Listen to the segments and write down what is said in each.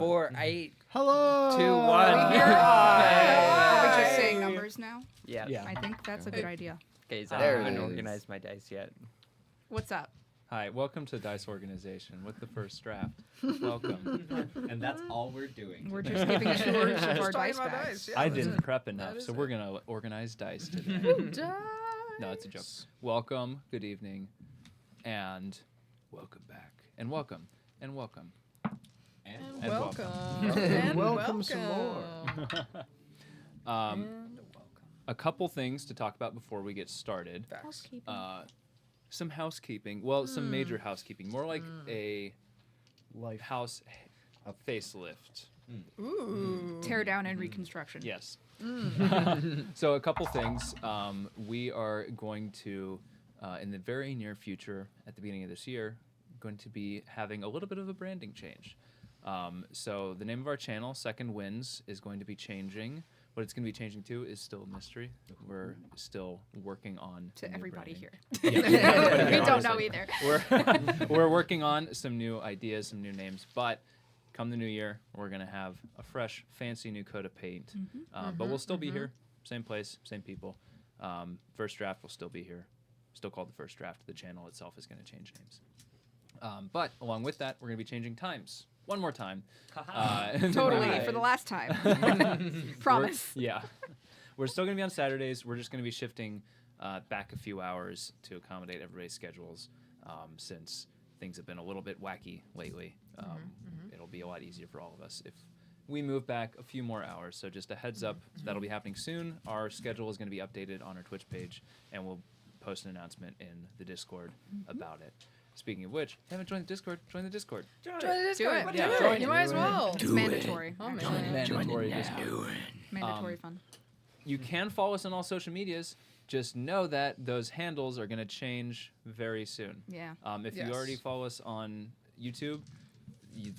4, 8, Hello. 2, 1. Are we just saying numbers now? Yeah. I think that's a good idea. Okay, so I There haven't it is. organized my dice yet. What's up? Hi, welcome to Dice Organization with the first draft. Welcome. And that's all we're doing. We're just giving tours of our talking dice about bags. dice, yeah. I that's didn't it. prep enough, is so we're going to organize dice today. Dice. No, it's a joke. Welcome, good evening, and welcome back. And welcome, and welcome. And And welcome. And welcome some more. Um, And welcome. a couple things to talk about before we get started. Facts. Housekeeping. Some housekeeping. Well, some major housekeeping. More like a Life. house a facelift. Ooh. Tear down and reconstruction. Yes. So a couple things. We are going to, in the very near future, at the beginning of this year, going to be having a little bit of a branding change. So the name of our channel, Second Winds, is going to be changing. What it's going to be changing to is still a mystery. We're still working on To new everybody branding. here. Yeah, We don't know honestly. either. We're working on some new ideas, some new names, but come the new year, we're gonna have a fresh, fancy new coat of paint. But we'll still be here, same place, same people. First draft will still be here, still called the first draft. The channel itself is gonna change names. But along with that, we're gonna be changing times. One more time. Totally, Right. for the last time. Promise. Yeah. We're still going to be on Saturdays. We're just going to be shifting back a few hours to accommodate everybody's schedules since things have been a little bit wacky lately. It'll be a lot easier for all of us if we move back a few more hours. So just a heads up, that'll be happening soon. Our schedule is going to be updated on our Twitch page, and we'll post an announcement in the Discord about it. Speaking of which, if you haven't joined the Discord, join the Discord. Join the Discord. Do it. Yeah, Join you it. might as well. It's mandatory. Oh, man. Mandatory Discord. Mandatory fun. You can follow us on all social medias. Just know that those handles are going to change very soon. Yeah. If you Yes. already follow us on YouTube,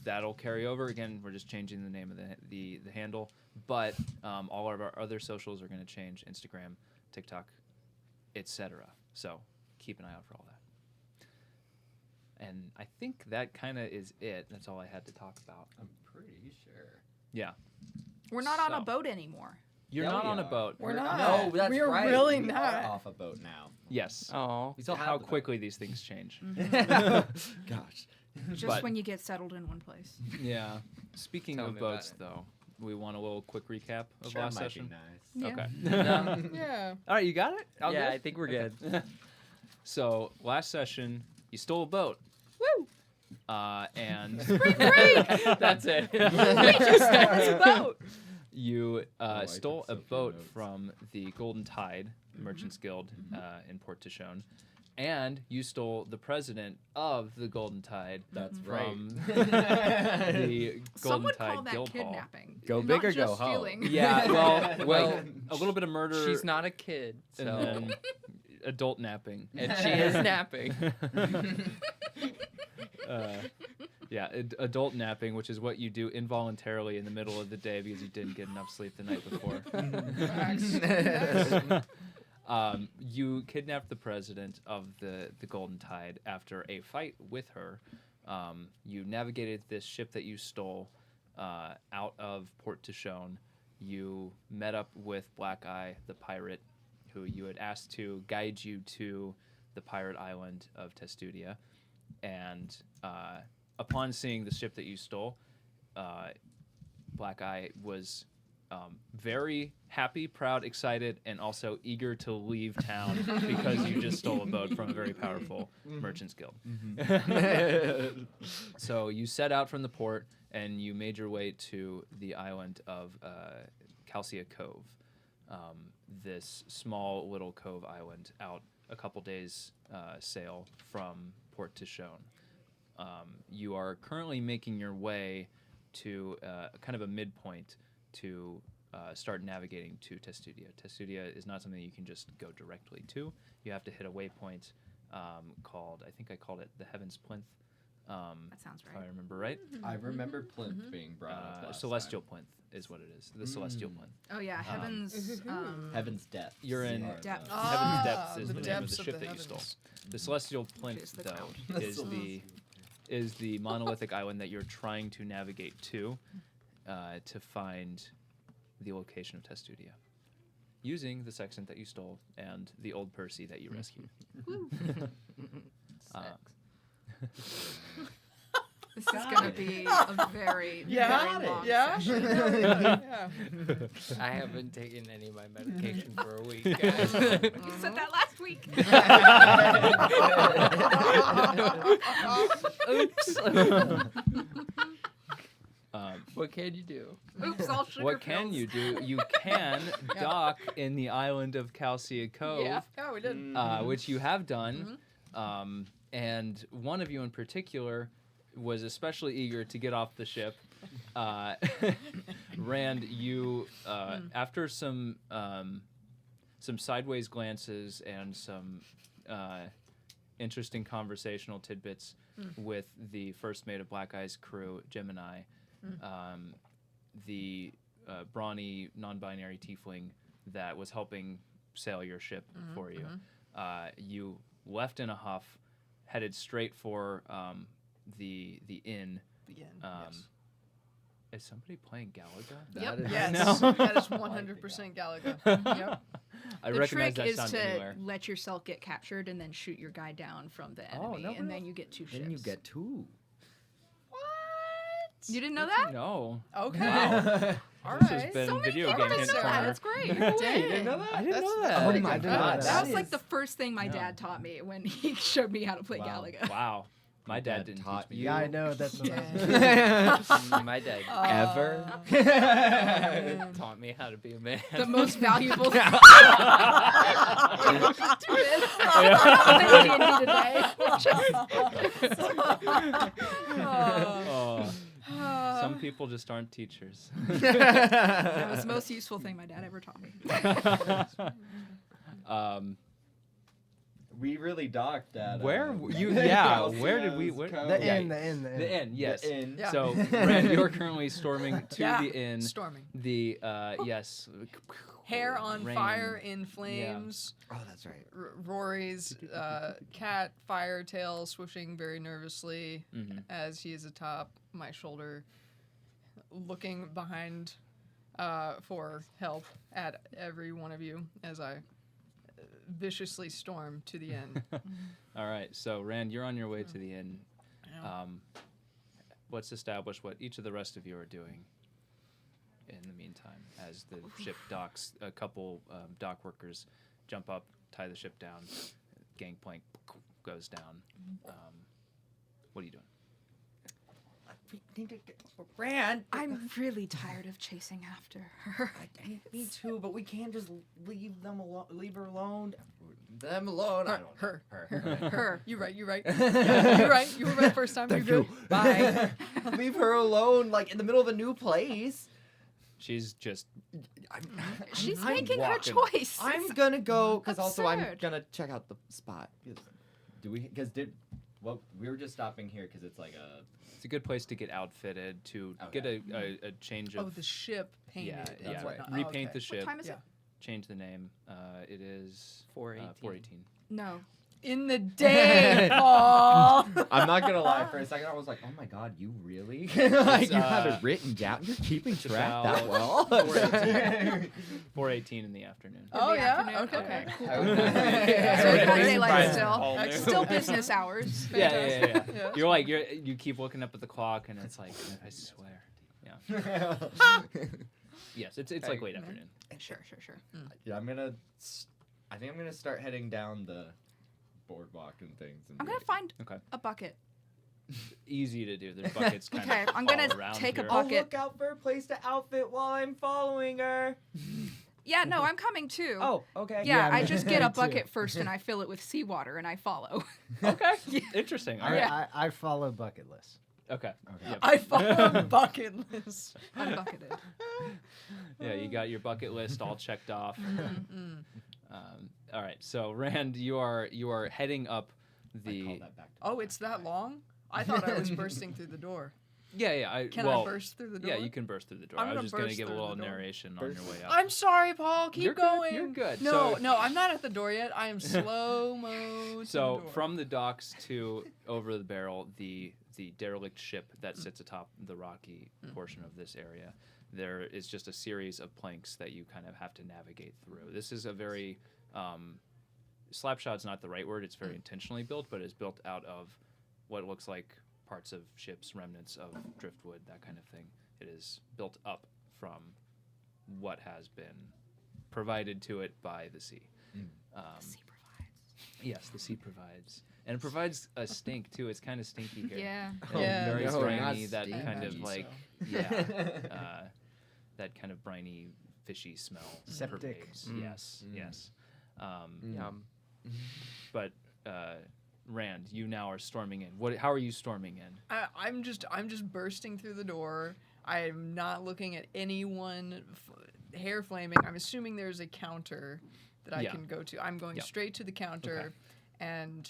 that'll carry over. Again, we're just changing the name of the handle. But all of our other socials are going to change: Instagram, TikTok, etc. So keep an eye out for all that. And I think that kind of is it. That's all I had to talk about. I'm pretty sure. Yeah. We're not on a So- boat anymore. You're Yeah, not we on a are. boat. We're not. No, that's We're right. really We not. are off a boat now. Yes. Oh. We still How have the boat. quickly these things change. Gosh. Just But- when you get settled in one place. Yeah. Speaking Tell of me about boats, it. though, we want a little quick recap of That last might session. be nice. Yeah. Okay. Yeah. All right, you got it? All Yeah, good? I think we're good. So last session, you stole a boat. Woo! And That's it. We just stole his boat. you I stole took a so few boat notes. from the Golden Tide Merchants Guild in Port Tishon. And you stole the president of the Golden Tide That's from right. the Some Golden would Tide call that Guild Hall. kidnapping. Go Not big or just go home. stealing. Yeah, well, Well, like a little bit of murder. She's not a kid, And so then adult napping. and she is napping. Yeah, adult napping, which is what you do involuntarily in the middle of the day because you didn't get enough sleep the night before. You kidnapped the president of the Golden Tide after a fight with her. You navigated this ship that you stole out of Port Tishon. You met up with Black Eye, the pirate, who you had asked to guide you to the pirate island of Testudia. And upon seeing the ship that you stole, Black Eye was very happy, proud, excited, and also eager to leave town because you just stole a boat from a very powerful merchants guild. So you set out from the port and you made your way to the island of Calcia Cove, this small little cove island out a couple days sail from Port Tishon. You are currently making your way to kind of a midpoint to start navigating to Testudia. Testudia is not something you can just go directly to. You have to hit a waypoint called, I think I called it the Heaven's Plinth. That sounds If I right. remember right. I remember Plinth being brought up last Celestial time. Plinth is what it is. The Celestial Plinth. Oh yeah, Heaven's. Heaven's Depths. You're in are the- Depths. Heaven's Depths is the the name of depths the of ship the that you stole. heavens. The Celestial Plinth, Is the though, cloud. is is the monolithic island that you're trying to navigate to find the location of Testudia, using the sextant that you stole and the old Percy that you rescued. This is going to be a very, very long session. Yeah. I haven't taken any of my medication for a week, guys. You said that last week. What can you do? Oops, all sugar What can pills. you do? You can dock in the island of Calcia Cove, Yeah, we did. which you have done. And one of you in particular was especially eager to get off the ship. Rand, you, after some sideways glances and some interesting conversational tidbits with the first mate of Black Eye's crew, Gemini, the brawny, non-binary tiefling that was helping sail your ship for you. You left in a huff, headed straight for the inn. The end. Yes. Is somebody playing Galaga? Yep. Yes, No. that is 100% Galaga. Yep. I The recognize trick that is sound to anywhere. let yourself get captured and then shoot your guy down from the Oh, enemy, no, and no. then you get 2 ships. Then you get 2. You didn't know that? No. Okay. Wow. All This right. has been So many video people game didn't hint know that. corner. That's great. Dang. You didn't know that? I didn't know That's that. pretty Oh my good. God. That was That like is- the first thing my dad taught me when he showed me how to play Wow. Galaga. Wow. My Your dad dad didn't taught teach me. Yeah, I know. That's what My dad Ever? taught me how to be a man. The most valuable thing Oh, some people just aren't teachers. That was the most useful thing my dad ever taught me. We really docked at Where you? Yeah, Calcia's where did we? Where, Cove. the yeah, inn, the inn, the inn. The inn. Yes. The inn. Yeah. So, Rand, you're currently storming to Yeah. the inn. Storming. The yes. Hair on Rain. fire in flames. Oh, that's right. Rory's cat fire tail swishing very nervously as he is atop my shoulder, looking behind for help at every one of you as I viciously storm to the end. All right. So, Rand, you're on your way to the inn. Let's establish what each of the rest of you are doing in the meantime as the ship docks. A couple dock workers jump up, tie the ship down, gangplank goes down. What are you doing? Rand! I'm really tired of chasing after her. Me too, but we can't just leave them alone. Leave her alone. Them alone. I don't know. Her. Her. You're right. You're right. Yeah, you're right. You were right first time. Thank You're you. good. Bye. Leave her alone, like in the middle of a new place. She's just She's I'm making her walking. choice. I'm gonna go because also I'm Absurd. gonna check out the spot. We were just stopping here because it's like a. it's a good place to get outfitted, to get a change Oh, of the ship painted. yeah, and whatnot. repaint Okay. the ship, What time is Yeah. it? change the name. It is 4:18. 4:18. No. In the day, Paul. I'm not gonna lie. For a second, I was like, "Oh my god, you really? like It's, you have it written down? You're keeping it's track that about well?" 4:18 in the afternoon. Oh the yeah. afternoon? Okay. Okay, cool. Yeah. So we got Yeah. daylight Paul still. knew. Still business hours. Yeah. Yeah. You're like you keep looking up at the clock, and it's like I swear. Yeah. Yes, it's like late afternoon. Sure. Yeah, I think I'm gonna start heading down the boardwalk and things. And I'm gonna find Okay. a bucket. Easy to do. There's buckets kind Okay, of I'm gonna all around take a here. bu- bucket. look out for a place to outfit while I'm following her. Yeah, no, I'm coming too. Oh, okay. Yeah, Yeah, I me just get a too. bucket first and I fill it with seawater and I follow. Okay. Interesting. All right. I follow bucket lists. Okay. Yep. I follow bucket list. Unbucketed. Yeah, you got your bucket list all checked off. All right. So Rand, you are heading up I call the. that back to Oh, back. it's that long? I thought I was bursting through the door. Yeah. Can well, I burst through the door? Yeah, you can burst through the door. I'm I gonna was just gonna burst give a through little the door. narration on your way up. I'm sorry, Paul. Keep You're good, going. you're good. No, So- no, I'm not at the door yet. I am slow mo. So from the docks to over the barrel, the the derelict ship that sits atop the rocky portion of this area, there is just a series of planks that you kind of have to navigate through. This is a very slapshot's not the right word. It's very intentionally built, but it's built out of what looks like parts of ships, remnants of driftwood, that kind of thing. It is built up from what has been provided to it by the sea. The sea provides. Yes, the sea provides. And it provides a stink, too. It's kind of stinky here. Yeah. Very no, briny, not that kind of stinky. like, that kind of briny, fishy smell. Septic. pervades. Yes, yes. Yum. But Rand, you now are storming in. How are you storming in? I'm just bursting through the door. I'm not looking at anyone. Hair flaming. I'm assuming there's a counter that I can go to. I'm going straight to the counter, and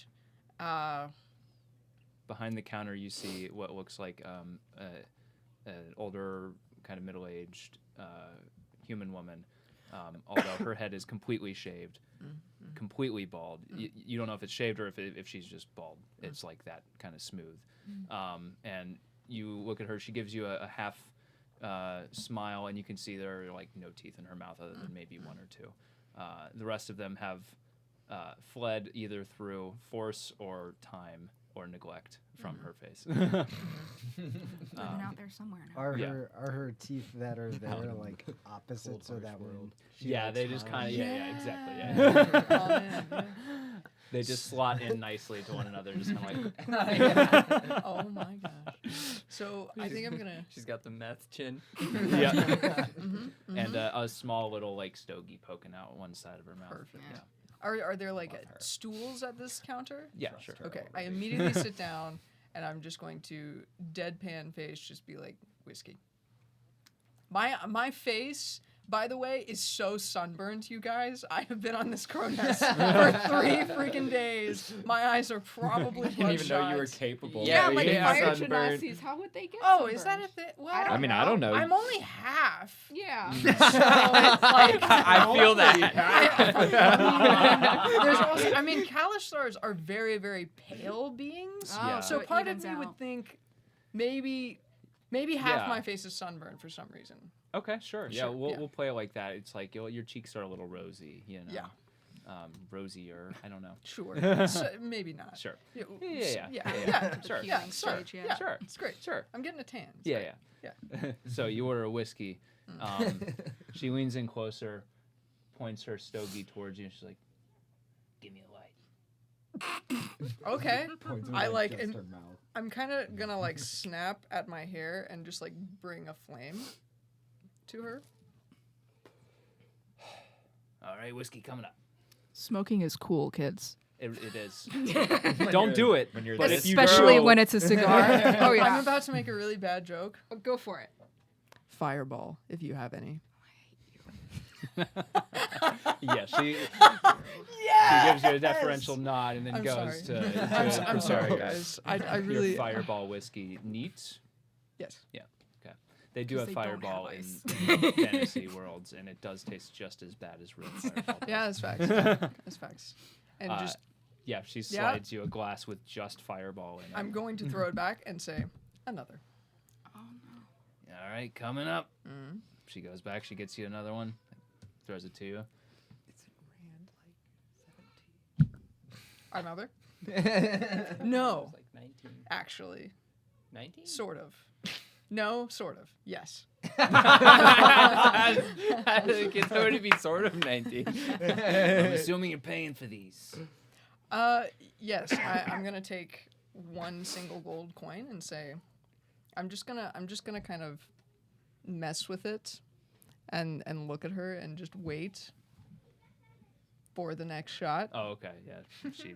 behind the counter you see what looks like an older, kind of middle-aged human woman, although her head is completely shaved, completely bald. You don't know if it's shaved or if she's just bald. It's like that, kind of smooth. And you look at her. She gives you a half smile, and you can see there are like no teeth in her mouth other than maybe one or two. The rest of them have fled either through force or time or neglect from her face. Living out there somewhere now. Are Yeah. her teeth that are there like opposite so that when she Yeah, likes they just her- kind of exactly. Oh, man, yeah. They just slot in nicely to one another, just kind of like. Oh my gosh. So I think I'm gonna. She's got the meth chin. Yeah. And a small little like stogie poking out one side of her mouth. Perfect. Yeah. Are there like stools at this counter? Yeah, sure. Okay, I immediately sit down, and I'm just going to deadpan face just be like whiskey. My face, by the way, is so sunburned, you guys. I have been on this crow's nest for 3 freaking days. My eyes are probably I didn't even know you were bloodshot. capable. Yeah, of like being fire sunburned. genasties. How would they get Oh, is that a sunburned? thing? Well, I I mean, I don't know. I'm only half. Yeah. So it's like I feel that. there's also, I mean, Kalashars are very, very pale beings. Oh, Yeah. So it part of evens me out. would think maybe half Yeah. my face is sunburned for some reason. Okay, sure. Yeah, Sure, we'll yeah. we'll play it like that. It's like your cheeks are a little rosy, you know. Yeah. Rosier. I don't know. Sure. So, maybe not. Sure. Yeah. Yeah. Sure. Yeah, peeling sure. stage, yeah. Yeah. Sure. It's great. Sure. I'm getting a tan. It's Yeah, great. yeah. So you order a whiskey. She leans in closer, points her stogie towards you, and she's like, "Give me a light." Okay. Points I at like just and- her mouth. I'm kind of gonna like snap at my hair and just like bring a flame to her. All right, whiskey coming up. Smoking is cool, kids. It is. Don't do it. when you're but this if you Especially do, when it's a cigar. Oh, yeah. I'm about to make a really bad joke. Go for it. Fireball, if you have any. yeah, she gives you a deferential nod and then I'm goes sorry. to I'm sorry, your- guys. I your really. fireball whiskey. Neat. Yes. They do 'Cause have they don't have fireball ice. in fantasy worlds, and it does taste just as bad as real fireball. Yeah, that's facts. That's facts. And just, Yeah, she slides you a glass with just fireball in it. I'm going to throw it back and say, another. Oh, no. All right, coming up. Mm-hmm. She goes back. She gets you another one. Throws it to you. Another? No, Like 19. actually. 19? Sort of. No, sort of. Yes. I think it's going to be sort of 19. I'm assuming you're paying for these. Yes, I'm gonna take one single gold coin and say, I'm just gonna kind of mess with it, and look at her and just wait for the next shot. Oh, okay. Yeah, she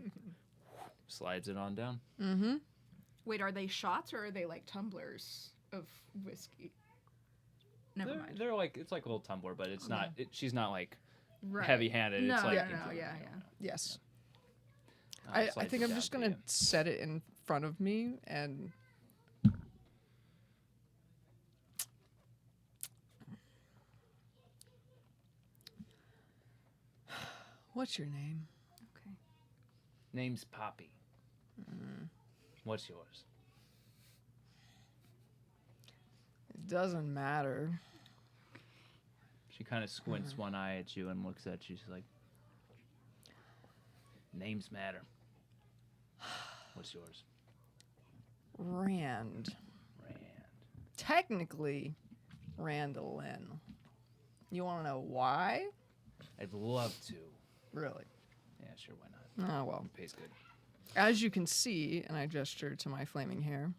slides it on down. Mm-hmm. Wait, are they shots or are they like tumblers of whiskey? Never They're, mind. they're like it's like a little tumbler, but it's not. She's not like Right. heavy-handed. No, it's like yeah. Yes. I slides think it I'm down just to gonna you. set it in front of me and. What's your name? Okay. Name's Poppy. What's yours? doesn't matter. She kind of squints one eye at you and looks at you. She's like, names matter. What's yours? Rand. Technically, Randallin. You want to know why? I'd love to. Really? Yeah, sure, why not? Oh, well. Pays good. As you can see, and I gesture to my flaming hair,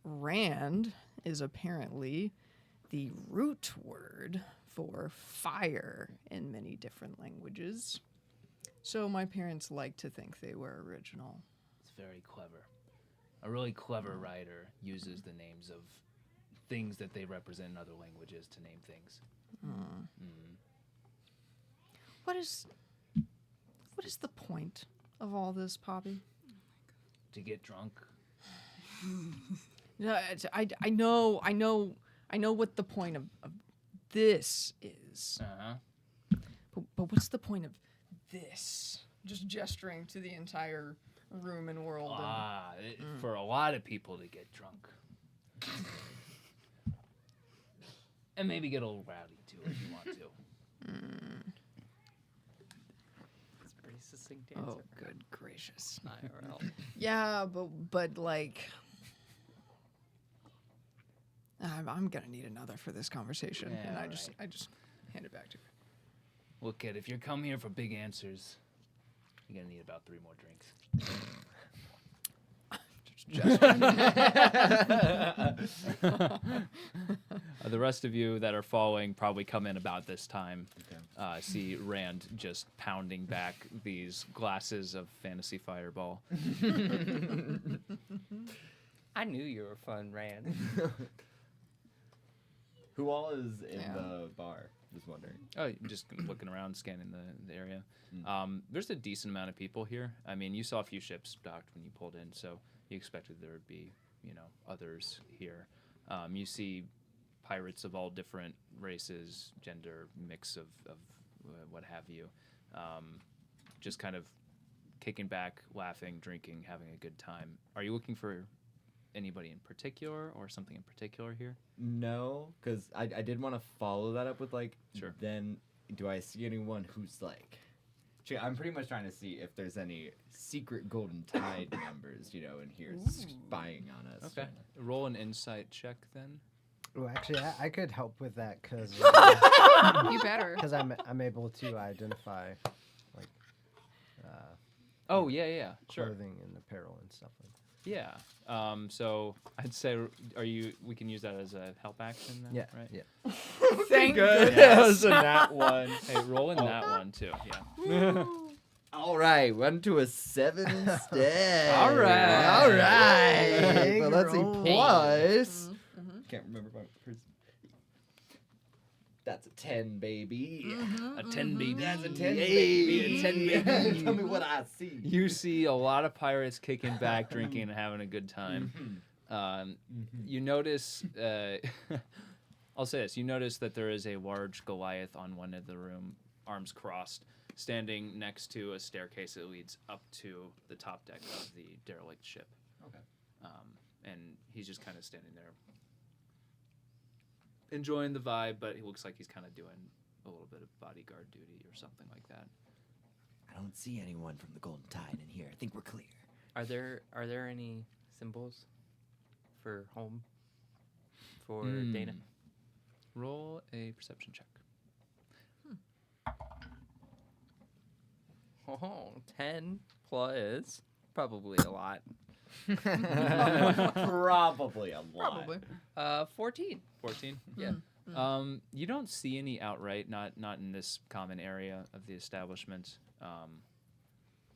Rand is apparently the root word for fire in many different languages. So my parents like to think they were original. It's very clever. A really clever writer uses the names of things that they represent in other languages to name things. What is the point of all this, Poppy? To get drunk. No, I know what the point of this is. Uh-huh. But what's the point of this? Just gesturing to the entire room and world. For a lot of people to get drunk. And maybe get a little rowdy, too, if you want to. It's a pretty succinct answer. Oh, good gracious. IRL. Yeah, but like, I'm gonna need another for this conversation, Yeah, and I right. just hand it back to her. Look, kid, if you're come here for big answers, you're gonna need about 3 more drinks. The rest of you that are following probably come in about this time. See Rand just pounding back these glasses of fantasy fireball. I knew you were fun, Rand. Who all is in Yeah. the bar? Just wondering. Oh, you're just looking around, scanning the area. There's a decent amount of people here. I mean, you saw a few ships docked when you pulled in, so you expected there would be, others here. You see pirates of all different races, gender, mix of what have you. Just kind of kicking back, laughing, drinking, having a good time. Are you looking for anybody in particular or something in particular here? No, because I did want to follow that up with like, Sure. Then do I see anyone who's like, I'm pretty much trying to see if there's any secret Golden Tide members, in here spying on us. Okay. Roll an insight check then. Oh, actually, I could help with that because You better. I'm able to identify like Oh, yeah, sure. clothing and apparel and stuff like that. Yeah. So I'd say, we can use that as a help action then, Yeah, right? yeah. Thank Good. goodness. That was a nat one. Hey, roll in that one too, yeah. All right, went to a 7 instead. All right. All right. Big But let's see, roll. plus. Can't remember my person. That's a 10, baby. A 10 baby. That's a 10, baby. A 10, baby. Tell me what I see. You see a lot of pirates kicking back, drinking, and having a good time. You notice, I'll say this, you notice that there is a large Goliath on one of the room, arms crossed, standing next to a staircase that leads up to the top deck of the derelict ship. Okay. And he's just kind of standing there, enjoying the vibe, but he looks like he's kind of doing a little bit of bodyguard duty or something like that. I don't see anyone from the Golden Tide in here. I think we're clear. Are there any symbols for home for Deyna? Roll a perception check. Oh, 10 plus probably a lot. Probably a lot. Probably. 14. 14? Yeah. You don't see any outright, not in this common area of the establishment.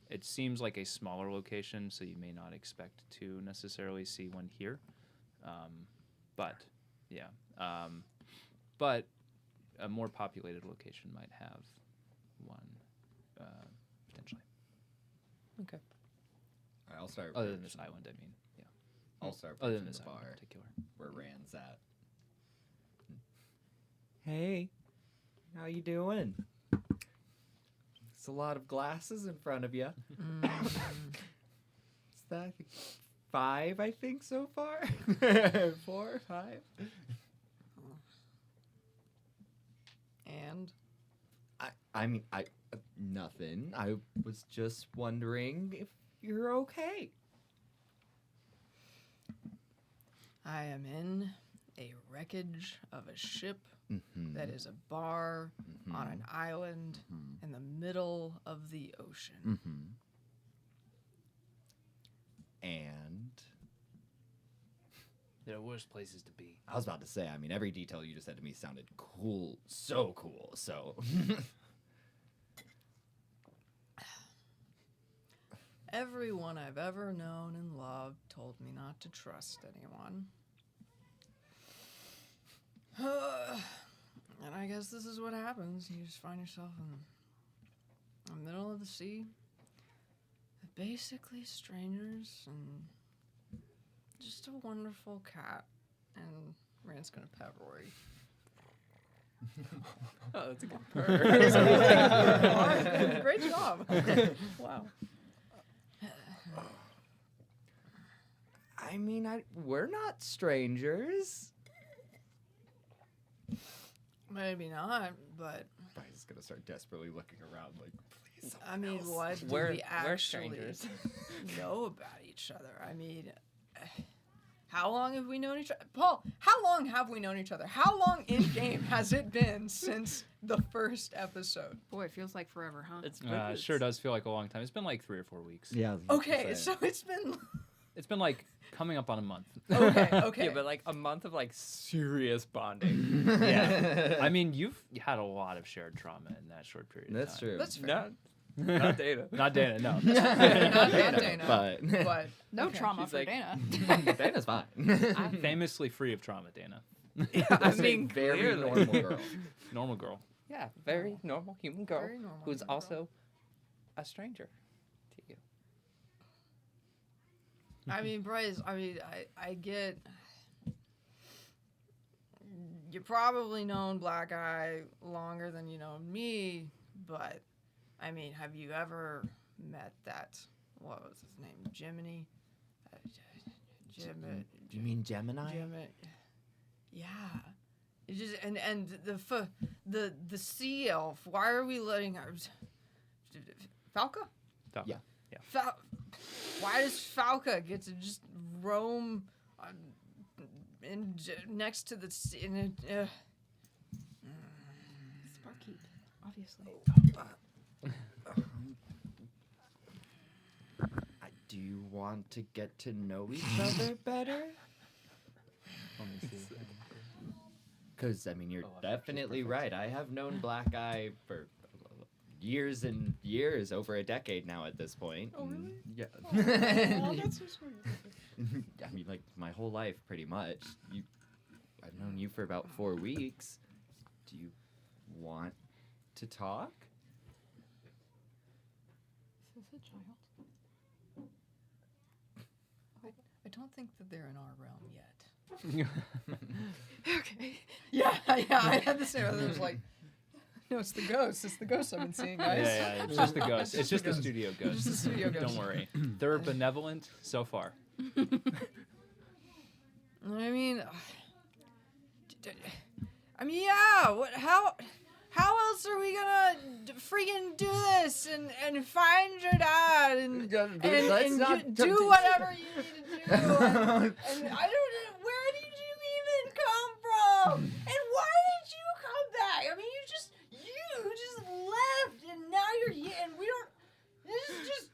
It seems like a smaller location, so you may not expect to necessarily see one here. But a more populated location might have one, potentially. Okay. All right, I'll start. Other than this island, I mean. Yeah. I'll start. Other than from this the island bar in particular. where Rand's at. Hey, how you doing? It's a lot of glasses in front of you. Is that 5, I think, so far. 4, 5. And I mean, nothing. I was just wondering if you're okay. I am in a wreckage of a ship Mm-hmm. that is a bar on an island in the middle of the ocean. Mm-hmm. And There are worse places to be. I was about to say, I mean, every detail you just said to me sounded cool, so cool. So Everyone I've ever known and loved told me not to trust anyone. And I guess this is what happens. You just find yourself in the middle of the sea. Basically strangers and just a wonderful cat. And Rand's gonna pet Rory. Oh, that's a good purr. Great job. Wow. I mean, we're not strangers. Maybe not, but Bryce is gonna start desperately looking around, like, please. I mean, what do We're we actually strangers. know about each other? I mean, how long have we known each other? Paul, how long have we known each other? How long in game has it been since the first episode? Boy, it feels like forever, huh? It sure does feel like a long time. It's been like 3 or 4 weeks. Yeah. Okay, so it's been It's been like coming up on a month. okay. Yeah, but like a month of like serious bonding. Yeah. I mean, you've had a lot of shared trauma in that short period of That's time. true. That's fair. Not Deyna. Not Deyna, no. Not Deyna, but but No okay. trauma She's for like- Deyna. Deyna's fine. I'm famously free of trauma, Deyna. I mean, very clearly. normal girl. Normal girl. Yeah, very normal human girl Very normal who's human girl. also a stranger to you. I mean, Bryce, I get you probably known Black Eye longer than you know me, but I mean, have you ever met that, what was his name, Jiminy? You mean Gemini? Yeah. It just and the sea elf. Why are we letting her? Falca? Falca. Yeah. Why does Falca get to just roam next to the sea? Sparky, obviously. Do you want to get to know each other better? Let me see. Because, I mean, you're definitely right. I have known Black Eye for years and years, over a decade now at this point. Oh, really? Yeah. Oh, that's so sweet. I mean, like, my whole life, pretty much. I've known you for about 4 weeks. Do you want to talk? Is this a child? I don't think that they're in our realm yet. Okay. Yeah, I had the same. I was like, no, it's the ghost. It's the ghost I've been seeing, guys. Yeah, it's just the ghost. It's just the studio ghost. Just the studio ghost. Don't worry. They're benevolent so far. I mean, yeah. What? How else are we gonna freaking do this and find your dad and do whatever you need to do? And I don't know, where did you even come from? And why did you come back? I mean, you just left and now you're here and we don't. This is just.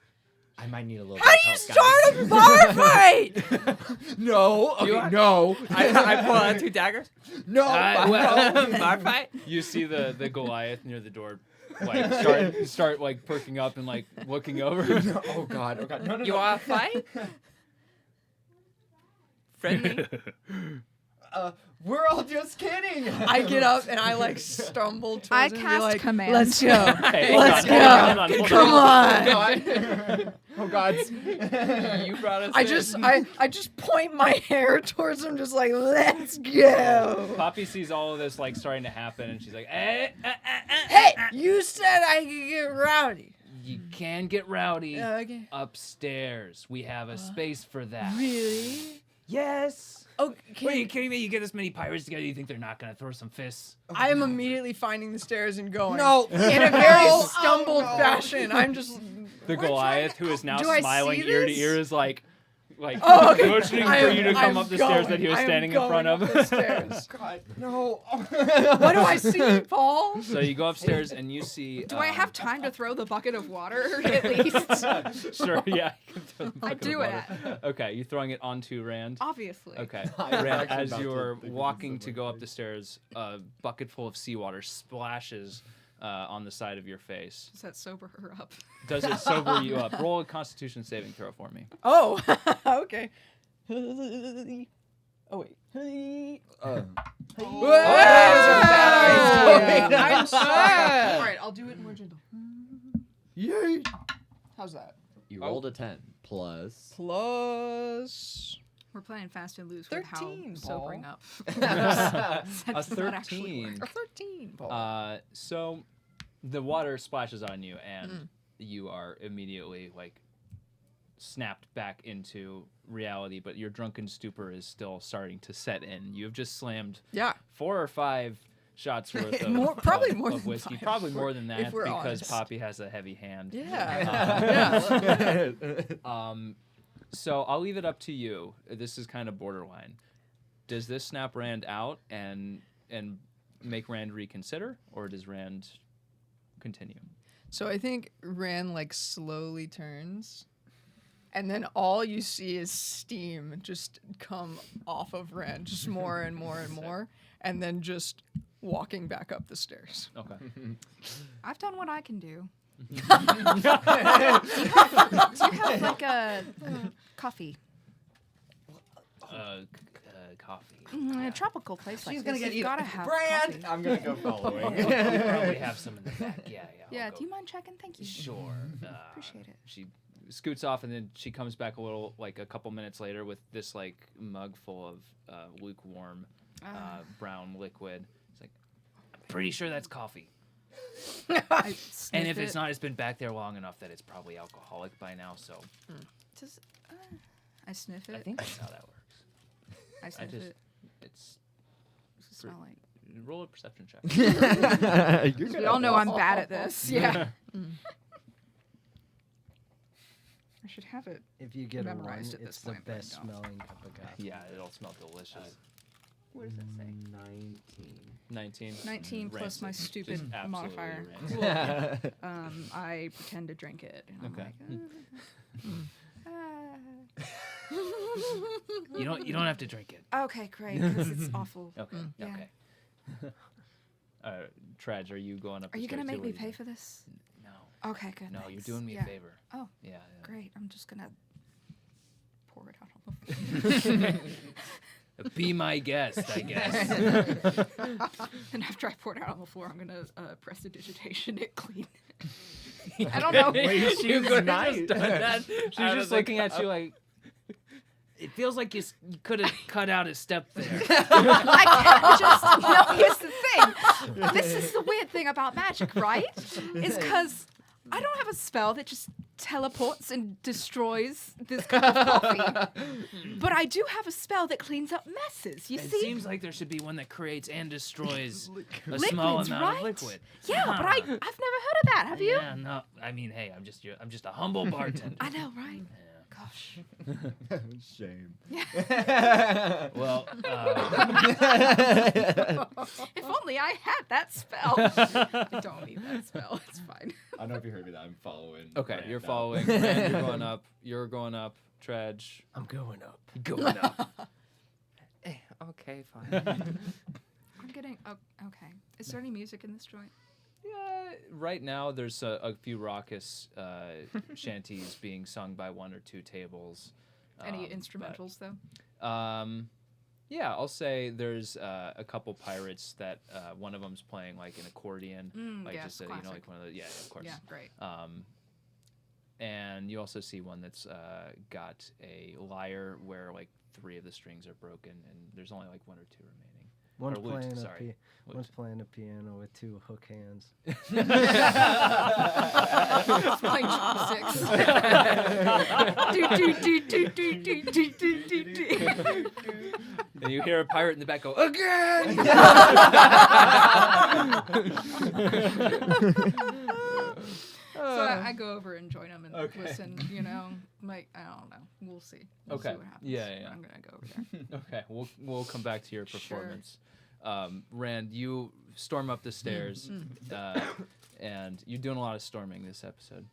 I might need a little How bit do you of start a bar fight? No. Okay, want- no. I pull out 2 daggers. No. Bar fight. You see the Goliath near the door, like start like perking up and like looking over. No. Oh, God. Oh, God. No. You want to fight? Friendly? We're all just kidding. I get up and I like stumble towards I him and be cast like, command. let's go. Hey, Let's hold on, go. hold Come on. God. Oh, God. You brought us I just point my hair towards him, just like, let's go. Poppy sees all of this like starting to happen, and she's like, Hey, you said I could get rowdy. You can get rowdy Okay. upstairs. We have a space for that. Really? Yes. Okay. What, are you kidding me? You get this many pirates together, you think they're not gonna throw some fists? I am immediately finding the stairs and going. No. In a very stumbled fashion. I'm just. The Goliath, who is now Do I smiling see ear to this? ear, is like Oh, okay. motioning for you to come up the stairs that he was standing in front of. The stairs. God, no. What do I see, Paul? So you go upstairs and you see. Do I have time to throw the bucket of water at least? Sure, yeah. You can throw the I bucket do of it. water. Okay, you're throwing it onto Rand. Obviously. Okay. I'm Rand, actually as about to you're think of walking to something go like up the stairs, a bucket full of seawater splashes on the side of your face. Does that sober her up? Does it sober you up? Roll a Constitution saving throw for me. Oh, okay. Oh wait. I'm sad. All right, I'll do it more gentle. Yay. How's that? You rolled a 10 plus. Plus We're playing fast and loose with how 13, sobering Paul. up. A That does not actually 13. work. 13, Paul. So the water splashes on you, and you are immediately like snapped back into reality, but your drunken stupor is still starting to set in. You have just slammed Yeah. 4 or 5 shots worth of, Probably of, more of than whiskey. 5, Probably if more we're- than if that we're because honest. Poppy has a heavy hand. Yeah. So I'll leave it up to you. This is kind of borderline. Does this snap Rand out and make Rand reconsider, or does Rand continue? So I think Rand like slowly turns, and then all you see is steam just come off of Rand, just more and more and more, and then just walking back up the stairs. Okay. I've done what I can do. Do you have like a coffee? Coffee. A tropical place like She's this. gonna get You've eaten. gotta have Brand! coffee. I'm gonna go following. We probably have some in the back. Yeah. Yeah, I'll do go. you mind checking? Thank you. Sure. Appreciate it. She scoots off, and then she comes back a couple minutes later with this like mug full of lukewarm brown liquid. It's like, I'm pretty sure that's coffee. I And sniff if it's it. not, it's been back there long enough that it's probably alcoholic by now. So Does, I sniff it. I think that's how that works. I sniff just- it. It's Does it smell like? roll a perception check. We all know I'm bad at this. Yeah. I should have it. If you get a 1, Memorized at it's this the point, but I best don't. smelling cup of coffee. Yeah, it'll smell delicious. What does that say? 19. 19 plus my Rancid. stupid Just absolutely modifier. rancid. I pretend to drink it. And I'm Okay. like, You don't have to drink it. okay, great, because it's awful. Okay. Yeah. Okay. Tradj, are you going up? Are the you gonna stairs make too, or me you pay doing- for this? No. Okay, good. No, you're thanks. doing me Yeah. a favor. Oh, Yeah. great. I'm just gonna pour it out on the floor. Be my guest, I guess. And after I pour it out on the floor, I'm gonna press the digitation it clean. I don't know. You could have nice. just done that. She's Out of just the looking at you like. It feels like you could have cut out a step there. I just no. Here's the thing. This is the weird thing about magic, right? Is because I don't have a spell that just teleports and destroys this cup of coffee, but I do have a spell that cleans up messes. You It see? seems like there should be one that creates and destroys a Liquids, small amount right? of liquid. Yeah, but I've never heard of that. Have you? Yeah, no. I mean, hey, I'm just a humble bartender. I know, right? Gosh. Shame. Well, If only I had that spell. I don't need that spell. It's fine. I don't know if you heard me. That I'm following. okay, Rand you're out. following. Rand, you're going up. You're going up. Tradj, I'm going up. going up. Okay, fine. I'm getting. Oh, okay. Is there any music in this joint? Yeah, right now there's a few raucous shanties being sung by 1 or 2 tables. Any but, instrumentals though? yeah, I'll say there's a couple pirates that one of them's playing like an accordion, like yeah, just a, classic. like one of the of course. Yeah, great. And you also see one that's got a lyre where like 3 of the strings are broken, and there's only like 1 or 2 remaining. One's or lute, playing sorry. one's playing a piano with 2 hook hands. Playing chopsticks. And you hear a pirate in the back go, again! So I go over and join them and Okay. listen. Like I don't know. We'll see. We'll Okay. see what happens. Yeah, yeah. I'm gonna go over there. Okay, we'll come back to your Sure. performance. Rand, you storm up the stairs, and you're doing a lot of storming this episode.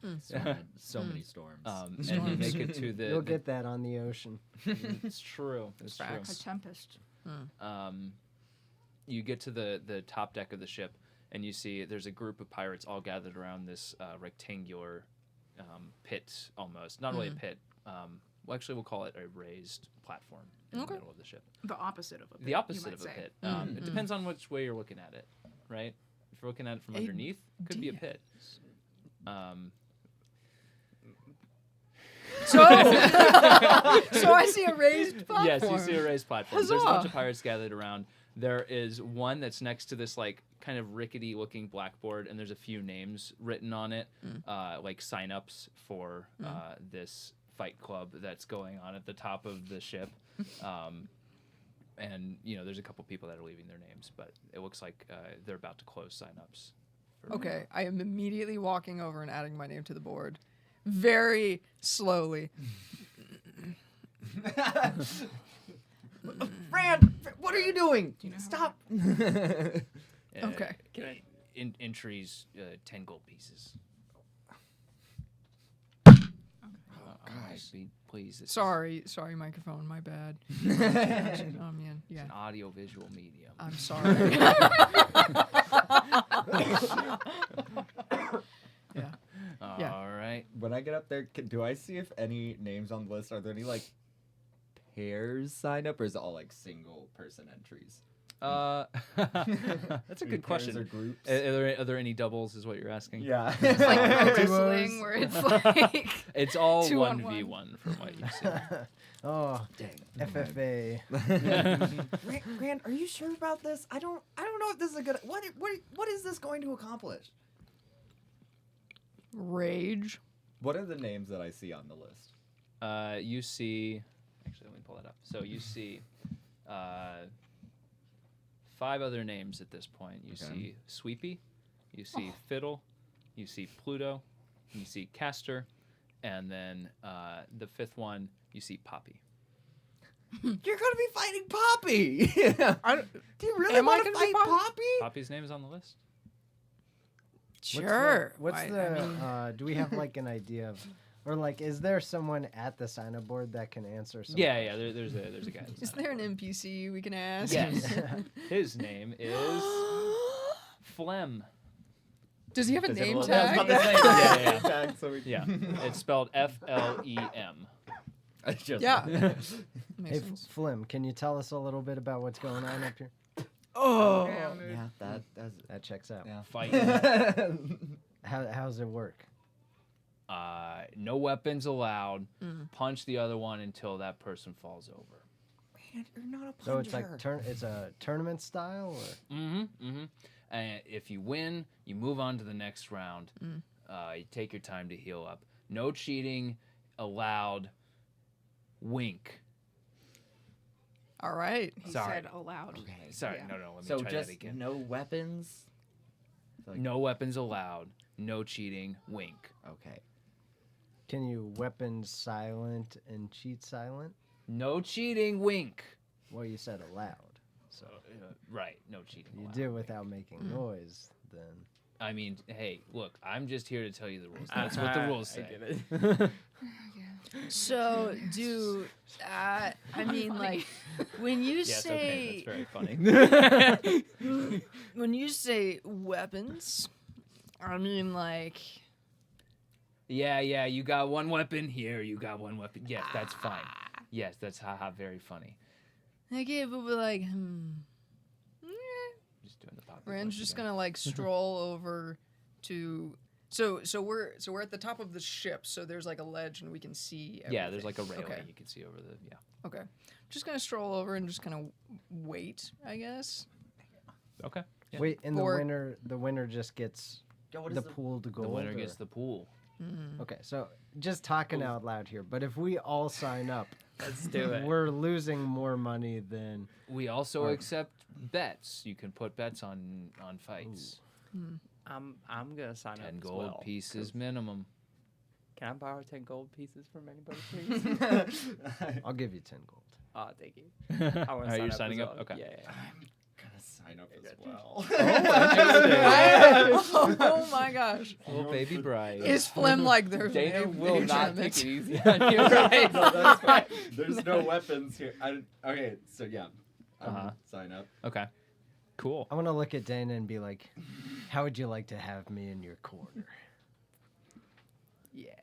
So many storms. And you make it to the. You'll get that on the ocean. It's true. It's true. A tempest. You get to the top deck of the ship, and you see there's a group of pirates all gathered around this rectangular pit, almost. Not really a pit. Well, actually, we'll call it a raised platform in the middle of the ship. The opposite of a pit. The you opposite might of a say. pit. It depends on which way you're looking at it, right? If you're looking at it from underneath, it could be a pit. So I see a raised platform. Yes, you see a raised platform. There's a bunch Huzzah. of pirates gathered around. There is one that's next to this like kind of rickety looking blackboard, and there's a few names written on it, like sign-ups for this fight club that's going on at the top of the ship. And there's a couple people that are leaving their names, but it looks like they're about to close sign-ups. Okay, I am immediately walking over and adding my name to the board, very slowly. Fran, what are you doing? you know how Stop. Okay. Entries, 10 gold pieces. Please. Sorry, microphone, my bad. Oh man, It's yeah. an audio-visual medium. I'm sorry. Yeah. Yeah. All right. When I get up there, do I see if any names on the list? Are there any like pairs sign up, or is it all like single person entries? That's a good question. Or groups? Are there any doubles? Is what you're asking? Yeah. It's like pro Duos. wrestling where it's like It's all 2-on-1. 1v1 from what you see. Oh, FFA. Grant, are you sure about this? I don't know if this is a good. What is this going to accomplish? Rage. What are the names that I see on the list? You see. Actually, let me pull that up. So you see 5 other names at this point. You see Sweepy, you see Fiddle, you see Pluto, you see Castor, and then the 5th one you see Poppy. You're gonna be fighting Poppy. Do you really Am I want to gonna be fight Poppy? Poppy? Poppy's name is on the list. Sure. What's the do we have like an idea of, or like, is there someone at the sign-up board that can answer some Yeah. There's a guy. Is there an NPC we can ask? Yes. His name is Flem. Does he have a Does name everyone- I was tag? about to say, Yeah. tag, so we- Yeah, it's spelled Flem. I just Yeah. Hey, Makes sense. Flim, can you tell us a little bit about what's going on up here? Oh. Yeah, that's That checks out. yeah. Fighting. How's it work? No weapons allowed. Punch the other one until that person falls over. Man, you're not a puncher. So it's like it's a tournament style, or And if you win, you move on to the next round. You take your time to heal up. No cheating allowed. Wink. All right. he Sorry. said aloud. Okay. Sorry, Yeah. no. Let me So try just that again. no weapons. So, like, No weapons allowed. No cheating. Wink. Okay. can you weapons silent and cheat silent? No cheating. Wink. Well, you said aloud, so Right. No cheating. you allowed. do without making noise. Then I mean, hey, look, I'm just here to tell you the rules. That's what the rules say. So, I mean, like, when you Yes, okay, say that's very funny. when you say weapons, I mean, like, Yeah, you got one weapon here. You got one weapon. Yes, that's fine. Yes, that's haha, very funny. okay, but we're like, Just doing the pop. Rand's just gonna like stroll over to. So we're at the top of the ship. So there's like a ledge, and we can see. Yeah, there's like everything. a railing Okay. you can see over the. Yeah. Okay. Just gonna stroll over and just kind of wait, I guess. Okay. Yeah. Wait, and For- the winner just gets Yeah, what the is the pooled gold. The winner or- gets the pool. Okay, so just talking out loud here, but if we all sign up, Let's do it. we're losing more money than. We also Alright. accept bets. You can put bets on fights. I'm gonna sign up 10 as gold well, pieces 'cause- minimum. Can I borrow 10 gold pieces from anybody, please? I'll give you 10 gold. Oh, thank you. I wanna Are you sign signing as up? well. Okay. Yeah. I'm gonna sign up as well. Oh my gosh. Little baby bride. Is Flim like there's Dana maybe will not tournaments? take it easy on you, right? No, that's fine. There's no weapons here. Okay, so yeah, I'm Uh-huh. gonna sign up. Okay. Cool. I want to look at Dana and be like, how would you like to have me in your corner? Yeah.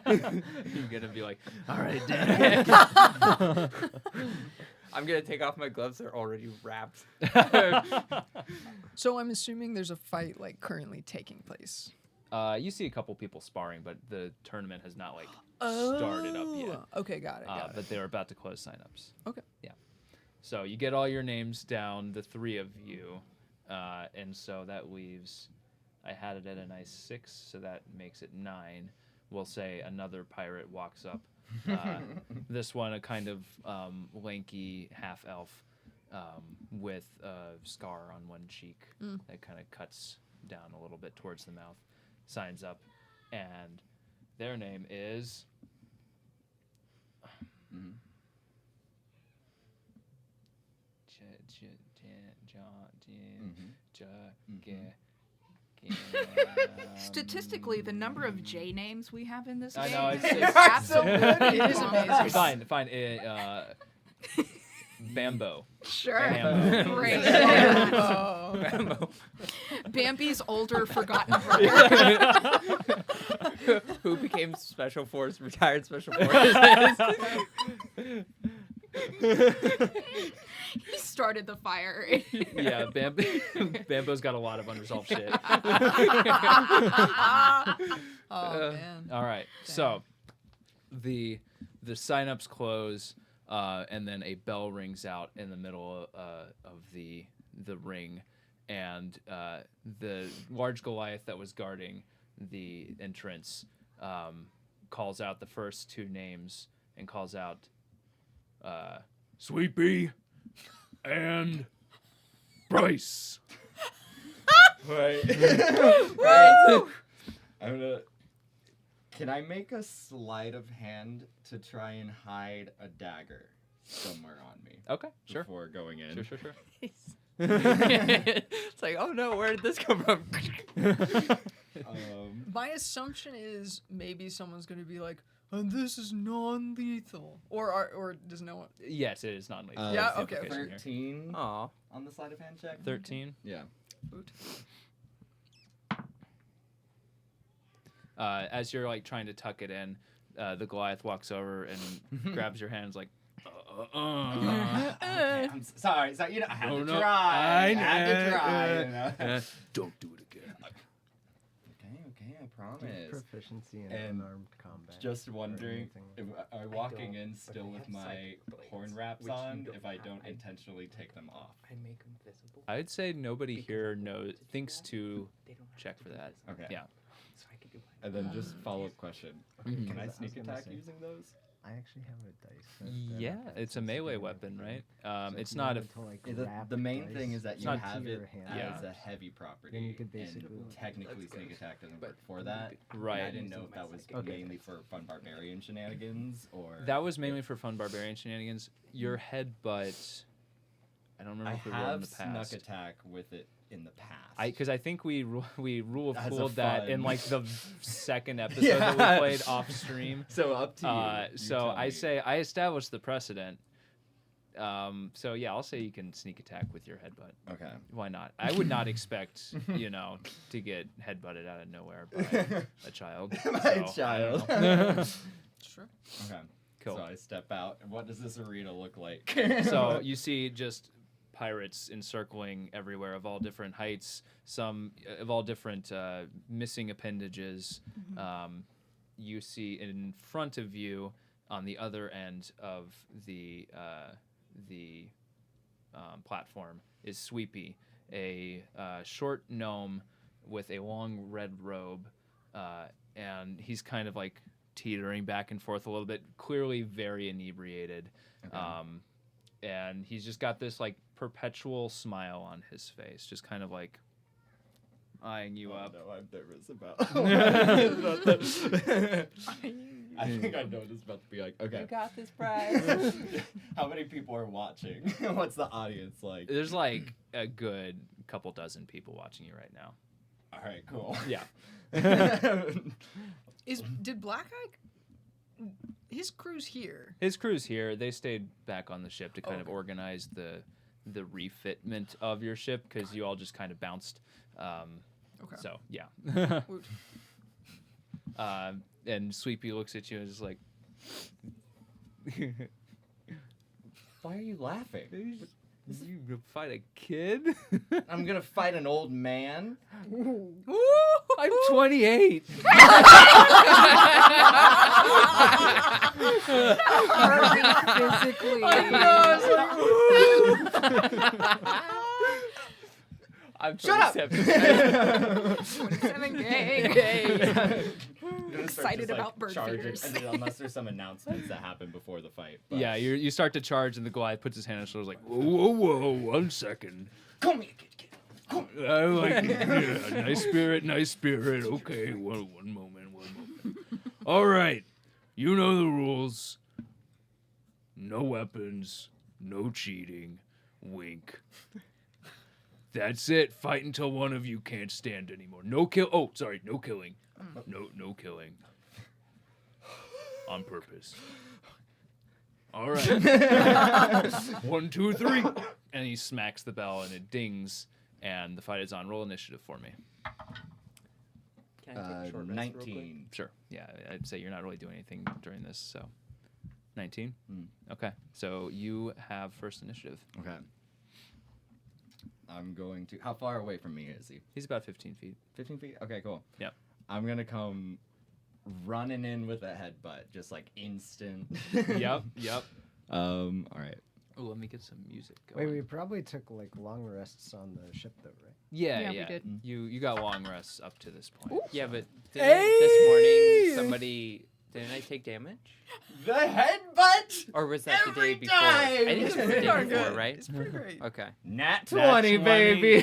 You're gonna be like, all right, Dana. I'm gonna take off my gloves. They're already wrapped. So I'm assuming there's a fight like currently taking place. You see a couple people sparring, but the tournament has not like started up yet. Okay, got it. But they're about to close signups. Okay. Yeah. So you get all your names down, the three of you, and so that leaves. I had it at a nice 6, so that makes it 9. We'll say another pirate walks up. This one, a kind of lanky half elf with a scar on one cheek that kind of cuts down a little bit towards the mouth, signs up, and their name is. Statistically, the number of J names we have in this I game know, it's- is it's- absolutely It is amazing. Fine. Bambo. Sure. Bambo. Great. Oh. Bambi's older, forgotten brother. Who became special force, retired special forces. He started the fire. Yeah, Bambo's got a lot of unresolved shit. Oh man. All right, so the signups close, and then a bell rings out in the middle of the ring, and the large Goliath that was guarding the entrance calls out the first 2 names and calls out Sweepy and Bryce. Right. Right. I'm gonna. Can I make a sleight of hand to try and hide a dagger somewhere on me Okay, sure. before going in? Sure. It's like, oh no, where did this come from? My assumption is maybe someone's gonna be like, and this is non-lethal, or does no one? Yes, it is non-lethal. Uh, Yeah, That's the okay, implication here. 13 Aw. on the sleight of hand check. 13. Yeah. As you're like trying to tuck it in, the Goliath walks over and grabs your hands like, Okay, I'm sorry. So you know, I had Oh, to no, try. I I had to know. try. You know? don't do it again. Okay, I promise. Proficiency in And unarmed combat. Just or wondering, anything. if I walking don't, in but still I with have my psychic blades, horn wraps which you on, don't if I have. don't intentionally take them off. I make them visible. I'd say nobody Because here I wanted knows to do thinks that, to They don't have check to for be that. visible. Okay. Yeah. So I can do my And then just follow-up question. Mhm. Can I I was sneak gonna attack say- using those? I actually have a dice. Yeah, it's a melee weapon, right? It's not a. The main thing is that It's you not have to it your hand. Yeah. as a heavy property. Then you could and basically- technically That's sneak good. attack doesn't But work for that. Right. I didn't know if that was Okay. mainly for fun barbarian shenanigans or. That was mainly for fun barbarian shenanigans. Your headbutt. I don't remember I if we rolled in have the snuck past. attack with it in the past. Because I think we rule of As a cooled that in fun. like the second episode Yeah. that we played off stream. So up to you. You So tell I me. say I established the precedent. So yeah, I'll say you can sneak attack with your headbutt. Okay. Why not? I would not expect to get headbutted out of nowhere by a child. My so, I don't child. know. Sure. Okay. Cool. So I step out. And what does this arena look like? So you see just pirates encircling everywhere of all different heights, some of all different missing appendages. You see in front of you on the other end of the platform is Sweepy, a short gnome with a long red robe, and he's kind of like teetering back and forth a little bit, clearly very inebriated. Okay. And he's just got this like perpetual smile on his face, just kind of like eyeing you up. No, I'm nervous about. I think I know what it's about to be like. Okay. You got this, Bryce. How many people are watching? What's the audience like? There's like a good couple dozen people watching you right now. All right, cool. Yeah. Did Black Eye? His crew's here. His crew's here. They stayed back on the ship to kind of Okay. organize the refitment of your ship because you all just kind of bounced. Okay. So yeah. Woot. And Sweepy looks at you and is like, Why are you laughing? "You gonna fight a kid? I'm gonna fight an old man. I'm 28." Physically. I'm Shut up! 27 gang. Excited about bird feeders. Unless there's some announcements that happen before the fight. But. Yeah, you start to charge, and the Goliath puts his hand on his shoulder, like, whoa, 1 second. Come here, kid. Come. I like it. Yeah, nice spirit. Okay, one moment. All right, you know the rules. No weapons, no cheating, wink. That's it. Fight until one of you can't stand anymore. No killing. No killing. On purpose. All right. 1, 2, 3. And he smacks the bell, and it dings, and the fight is on. Roll initiative for me. Can I take a short rest real quick? 19. Sure. Yeah, I'd say you're not really doing anything during this, so. 19? Mm. Okay. So you have first initiative. Okay. I'm going to. How far away from me is he? He's about 15 feet. 15 feet? Okay, cool. Yep. I'm gonna come running in with a headbutt, just like instant. Yep. All right. Oh, let me get some music going. Wait, we probably took like long rests on the ship though, right? Yeah, Yeah, we did. You got long rests up to this point. Yeah, but this morning somebody didn't I take damage? The headbutt. Or was that the Every day before? time! I think it was the Pretty day darn before, good. right? It's pretty great. Okay. Nat 20, 20, baby.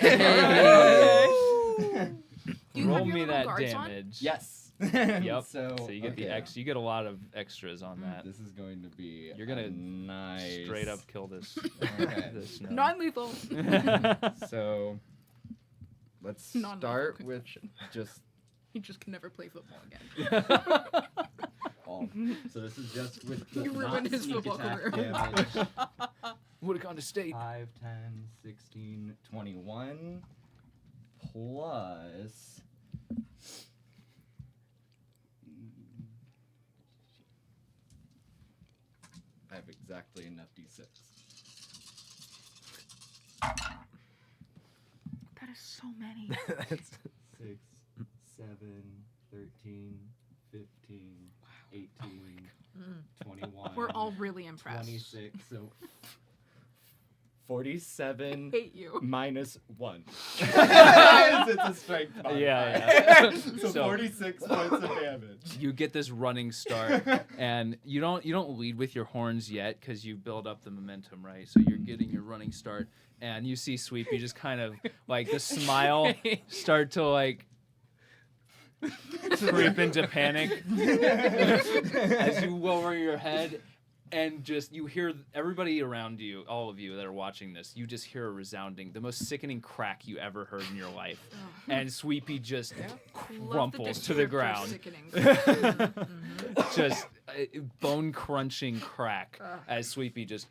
Do you Roll have your me little that guards on? damage. Yes. Yep. So you get okay. you get a lot of extras on that. This is going to be. You're gonna nice. Straight up kill this. Okay. this gnome. Non-lethal. So let's Non-lethal start with concussion. just You just can never play football again. all. So this is just with the You ruined his sneak football attack career. damage. Would have gone to state. 5, 10, 16, 21 plus. I have exactly enough d6. That is so many. That's 6, 7, 13, 15, 18, 21. We're all really impressed. 26, so 47 Hate you. minus 1. It's a strength modifier. Yeah. So 46 points of damage. You get this running start, and you don't lead with your horns yet because you build up the momentum, right? So you're getting your running start, and you see Sweepy just kind of like the smile start to like creep into panic as you lower your head. And just, you hear everybody around you, all of you that are watching this, you just hear a resounding, the most sickening crack you ever heard in your life. And Sweepy just crumples to the ground. Just a bone-crunching crack as Sweepy just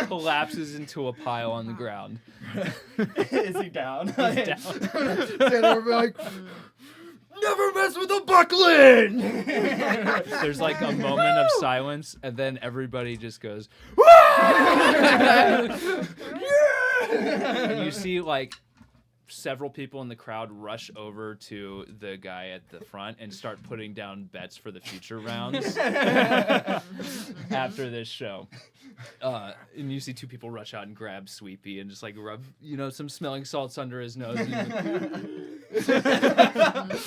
collapses into a pile on the ground. Is he down? He's down. Stand over like, never mess with a buckling! There's like a moment of silence, and then everybody just goes, and you see like several people in the crowd rush over to the guy at the front and start putting down bets for the future rounds after this show. And you see 2 people rush out and grab Sweepy and just like rub, some smelling salts under his nose.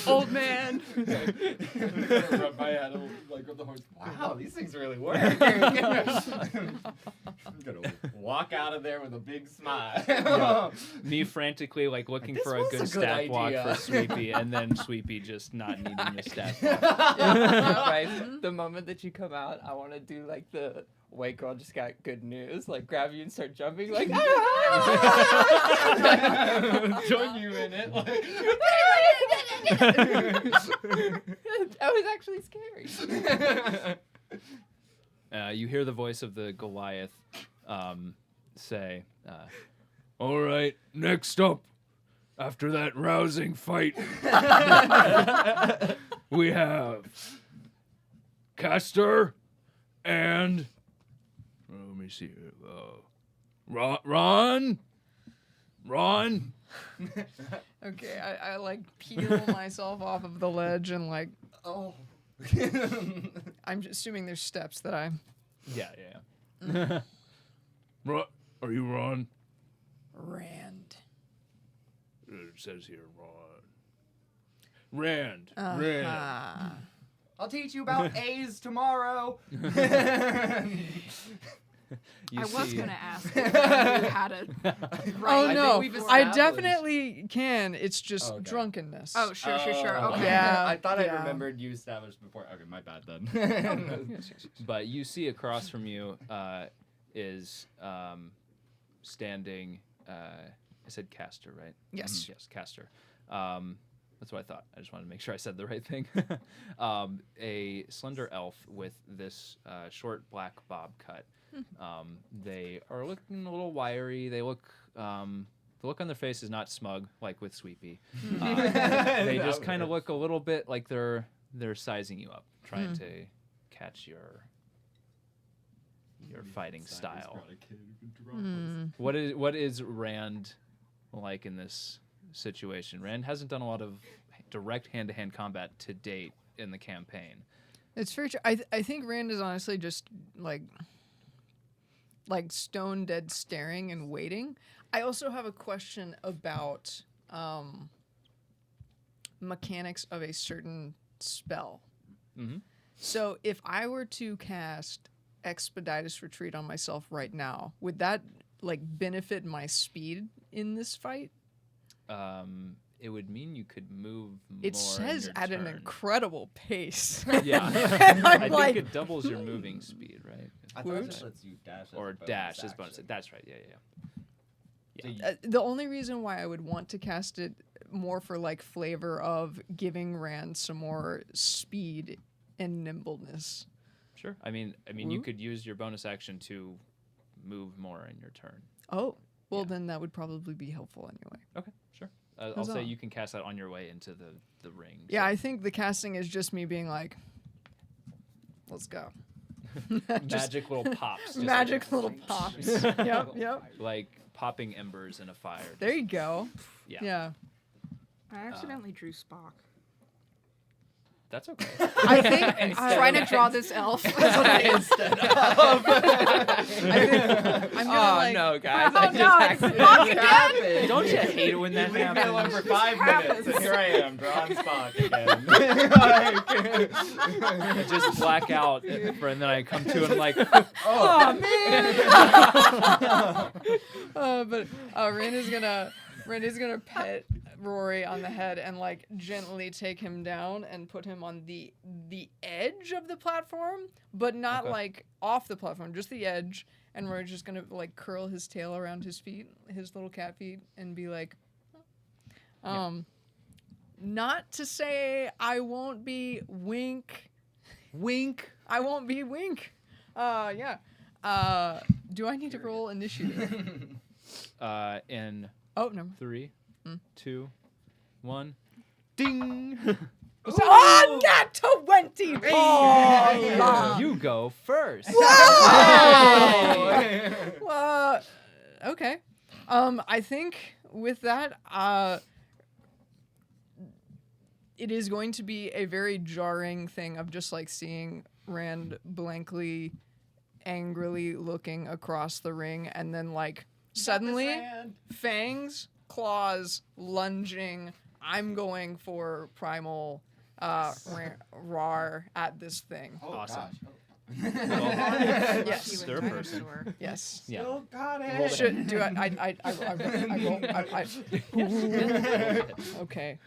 Old man. Rub my head, like rub the horse. Wow, these things really work. I'm gonna walk out of there with a big smile. Yeah. Me frantically like looking This for a was good a good stat block idea. for Sweepy, and then Sweepy just not needing the stat block. Right. The moment that you come out, I want to do like the white girl just got good news. Like grab you and start jumping. Like Join you in it. Like, that was actually scary. You hear the voice of the Goliath say, all right, next up, after that rousing fight, we have Castor and, let me see, Ron? Okay, I like peel myself off of the ledge and like, oh. I'm just assuming there's steps that I. Yeah. Are you Ron? Rand. It says here, Ron. Rand. Uh-huh. I'll teach you about A's tomorrow. You I was see- gonna ask if you had a Oh I no, think we've I established- definitely can. It's just Okay. drunkenness. Oh, sure. Okay. Yeah. I thought I Yeah. remembered you established before. Okay, my bad then. Yes. But you see across from you is standing. I said Castor, right? Yes. Yes, Castor. That's what I thought. I just wanted to make sure I said the right thing. A slender elf with this short black bob cut. They are looking a little wiry. They look. The look on their face is not smug like with Sweepy. They just kind of look a little bit like they're sizing you up, trying to catch your fighting style. What is Rand like in this situation? Rand hasn't done a lot of direct hand-to-hand combat to date in the campaign. It's very true. I think Rand is honestly just like stone dead staring and waiting. I also have a question about mechanics of a certain spell. Mm-hmm. So if I were to cast Expeditious Retreat on myself right now, would that like benefit my speed in this fight? It would mean you could move more. It says in your at an turn. incredible pace. Yeah, And I'm I like, think it doubles your moving speed, right? I thought it just lets you dash. Or dash as bonus. That's right. Yeah. So you- the only reason why I would want to cast it more for like flavor of giving Rand some more speed and nimbleness. Sure. I mean, you could use your bonus action to move more in your turn. Oh, well Yeah. then that would probably be helpful anyway. Okay, sure. I'll Huzzah. say you can cast that on your way into the ring. Yeah, I think the casting is just me being like, let's go. Just Magic little pops. just magic little pops. Yep. like popping embers in a fire. There you go. Yeah. Yeah. I accidentally drew Spock. That's okay. I think Trying to draw this elf. Instead of. I'm gonna like. no, guys! Oh, I just no, it's accidentally- Spock again? Don't you hate it when that Leave me alone happens? for 5 minutes, and happens. here I am, drawing Spock again. I just black out, and then I come to and I'm like, But Rand is gonna pet Rory on the head and like gently take him down and put him on the edge of the platform, but not Okay. like off the platform, just the edge. And Rory's just gonna like curl his tail around his feet, his little cat feet, and be like, not to say I won't be wink. I won't be wink. Yeah. Do I need to roll initiative? in Oh no. 3, 2, 1, ding. Oh, not 20! Oh, You go first. okay. I think with that, it is going to be a very jarring thing of just like seeing Rand blankly, angrily looking across the ring, and then like suddenly fangs, claws, lunging. I'm going for primal roar at this thing. Oh, Awesome. gosh. Yes. Third person. Yes. Yeah. Still got Roll it. Should do I okay.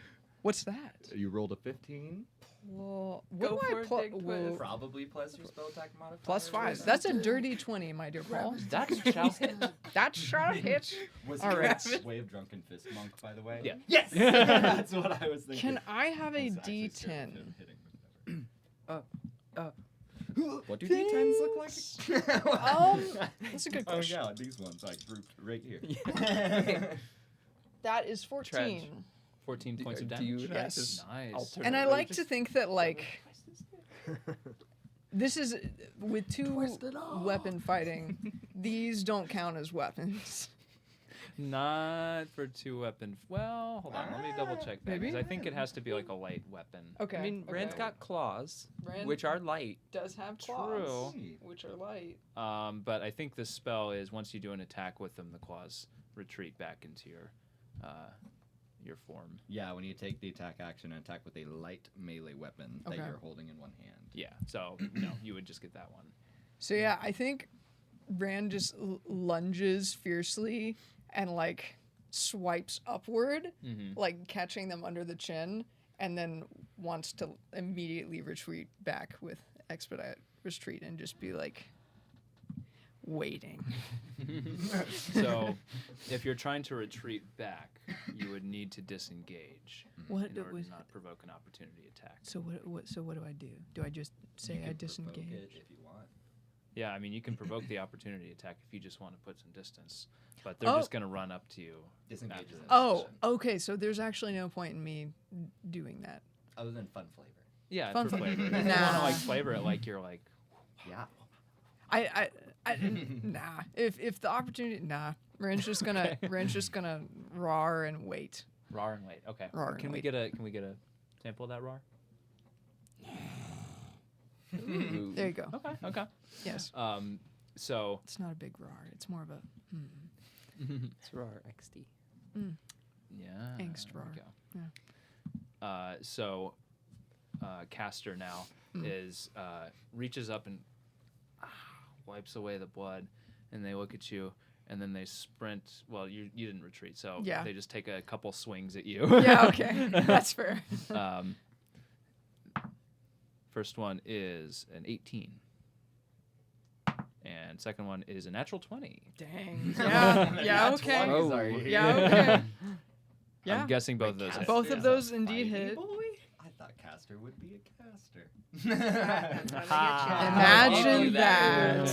What's that? You rolled a 15. Well, Go what do for I it, pl- Dick Twist. well, Probably plus your spell attack modifier. plus 5. That's a dirty 20, my dear Paul. That shall hit. That shot hit. Was All he right. a Wave Drunken Fist monk, by the way? Yeah. Yes! That's what I was thinking. Can I have a I was actually scared of D10? him hitting with Uh, What do D10s look like? That's a good Oh question. yeah, these ones I grouped right here. That is 14. 14 points of do damage. you Yes. just Nice. alternate And I really like to just- think that like this is with two weapon fighting, these don't count as weapons. Not for 2-weapon. Well, hold on. Let me double check that. Maybe? Because I think it has to be like a light weapon. Okay. I mean, Rand's okay. got claws, Rand which are light. does have claws, True. which are light. But I think the spell is once you do an attack with them, the claws retreat back into your form. Yeah, when you take the attack action and attack with a light melee weapon that Okay. you're holding in one hand. Yeah. So no, you would just get that one. So yeah, I think Rand just lunges fiercely and like swipes upward, Mm-hmm. like catching them under the chin, and then wants to immediately retreat back with expedite retreat and just be like waiting. So if you're trying to retreat back, you would need to disengage What in order was to not provoke an opportunity attack. so what do I do? Do I just say You I can provoke disengage? it if you want. Yeah, I mean, you can provoke the opportunity attack if you just want to put some distance, but they're Oh. just going to run up to you. Disengage after is this. Oh, session. okay. So there's actually no point in me doing that. Other than fun flavor. Yeah, Fun for fla- flavor. If you want Nah. to like flavor it like you're like, Yeah. I nah. If the opportunity, nah. Rand's just gonna roar and wait. raw and late. Okay. Roar and Can we wait. get a sample of that raw? Ooh. There you go. Okay. Okay. Yes. So It's not a big roar. It's more of a It's raw XD. yeah. Angst there we roar. go. So Caster now is reaches up and wipes away the blood, and they look at you, and then they sprint. Well, you didn't retreat, so Yeah. they just take a couple swings at you. Yeah. Okay. That's fair. First one is an 18. And second one is a natural 20. Dang. Yeah. Yeah. Okay. Oh. Yeah. Okay. Yeah. I'm guessing both of those hit. Both of Yeah. those indeed Fighting hit. boy? I thought Caster would be a caster. Imagine that.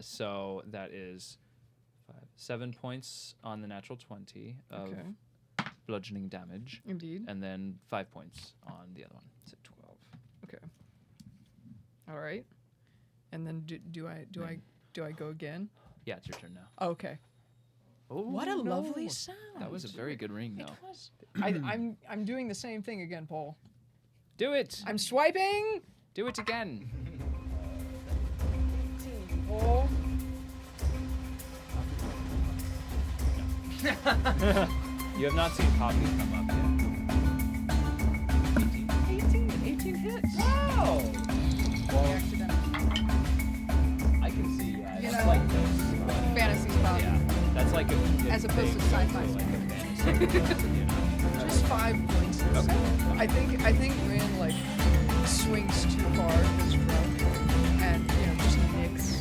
So that is 7 points on the natural 20 of Okay. bludgeoning damage, Indeed. and then 5 points on the other one. So 12. Okay. All right. And then do I go again? Yeah, it's your turn now. Okay. Oh, What a lovely sound. That was a very good ring, It though. was. I'm doing the same thing again, Paul. Do it. I'm swiping. Do it again. Paul. You have not seen Poppy come up yet. 18 hits. Wow! I can see, yeah. You It's know, like this. Fantasy stuff. Yeah, that's like if As opposed to they go sci-fi like a fantasy, you know. Just 5 points. Okay. I think Rand like swings too far with his drum and just nicks.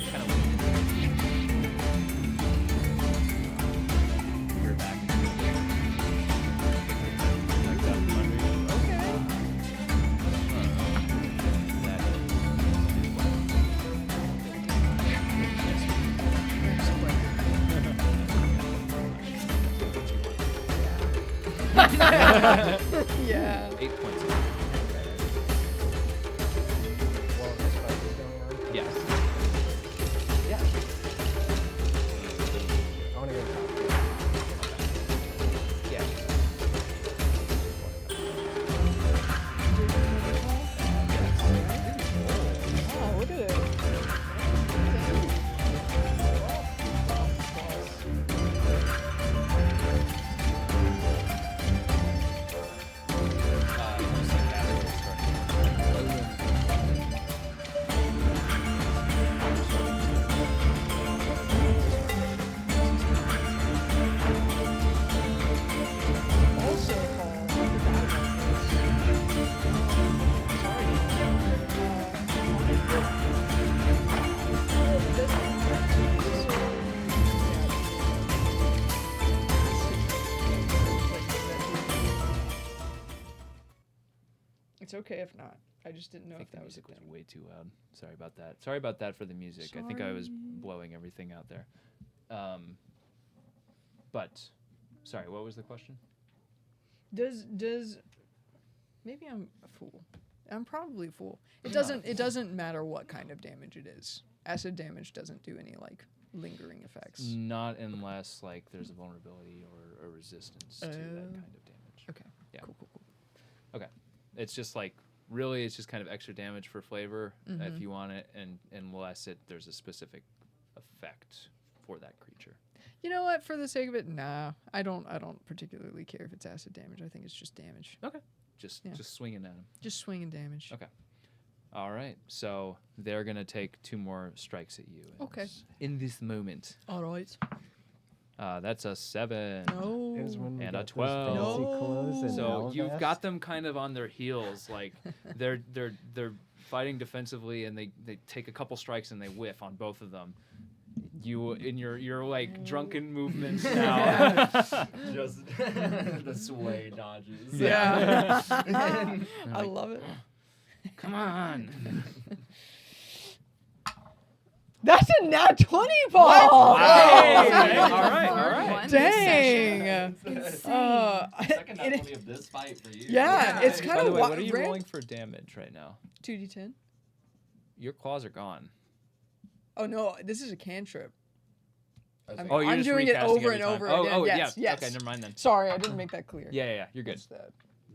Kind of you're back. Like that under you. Okay. That Yeah. 8 points. Well, this might Yes. Yeah. I want to go top. Yeah. Oh, look at it. Also, it's okay if not. I just didn't know I think if the that was music a was thing. way too loud. Sorry about that. Sorry about that for the music. I think I was blowing everything out there. But, sorry, what was the question? Does maybe I'm a fool. I'm probably a fool. It doesn't matter what kind of damage it is. Acid damage doesn't do any like lingering effects. Not unless like there's a vulnerability or a resistance to that kind of damage. Okay. Yeah. Cool. Okay. It's just like really it's just kind of extra damage for flavor if you want it, and unless there's a specific effect for that creature. You know what? For the sake of it, nah. I don't particularly care if it's acid damage. I think it's just damage. Okay. Just swinging at him. Just swinging damage. Okay. All right. So they're gonna take 2 more strikes at you. Okay. In this moment. All right. That's a 7. No. It was when we And a got those 12. fancy No. clothes and So you've Alvast. got them kind of on their heels, like they're fighting defensively, and they take a couple strikes and they whiff on both of them. You in your like drunken movements now. Just the sway dodges. Yeah. You're I like, love it. Come on. That's a nat 20 ball. Hey, all right. One Dang. Second not it- only of this fight for you. Yeah, it's kind By of the way, what are you rolling for damage right now? 2d10. Your claws are gone. Oh no, this is a cantrip. Oh, you're I'm just doing it recasting over every and time. over Oh, again. oh, Yes, yeah. yes. Okay, never mind then. Sorry, I didn't make that clear. Yeah. You're good. What's that?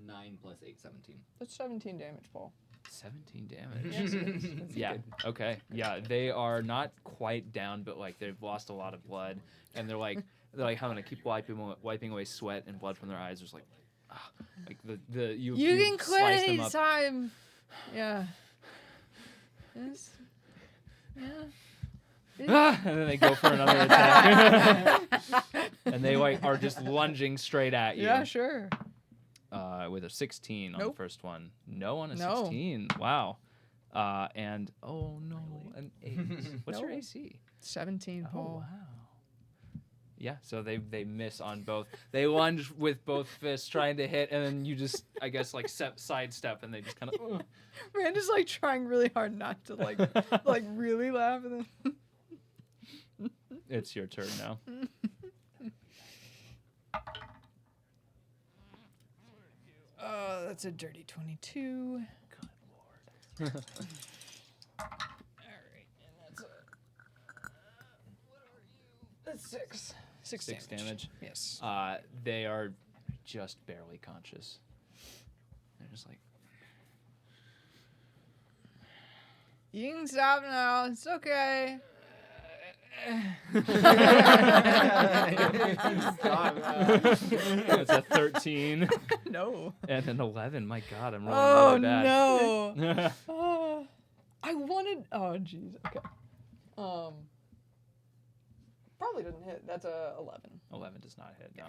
9 plus 8, 17. That's 17 damage, Paul. 17 damage. Yeah. Okay. Yeah, they are not quite down, but like they've lost a lot of blood, and they're like having to keep wiping away sweat and blood from their eyes. There's like you can slice them quit up. time. Yeah. Yes. Yeah. And then they go for another attack, and they like are just lunging straight at you. Yeah, sure. With a 16 on Nope. the first one. No on a No. 16. Wow. And oh no, an 8. What's your No. AC? 17, Oh Paul. wow. Yeah, so they miss on both. They lunge with both fists trying to hit, and then you just I guess like sidestep, and they just kind of. Rand is like trying really hard not to like really laugh, and then It's your turn now. that's a dirty 22. Good lord. All right, and that's a that's 6. 6 damage. Yes. They are just barely conscious. They're just like. You can stop now. It's okay. It's a 13 No. and an 11. My God, I'm rolling Oh really bad. no. Oh, I wanted. Oh jeez. Okay. Probably didn't hit. That's a 11. 11 does not hit. No.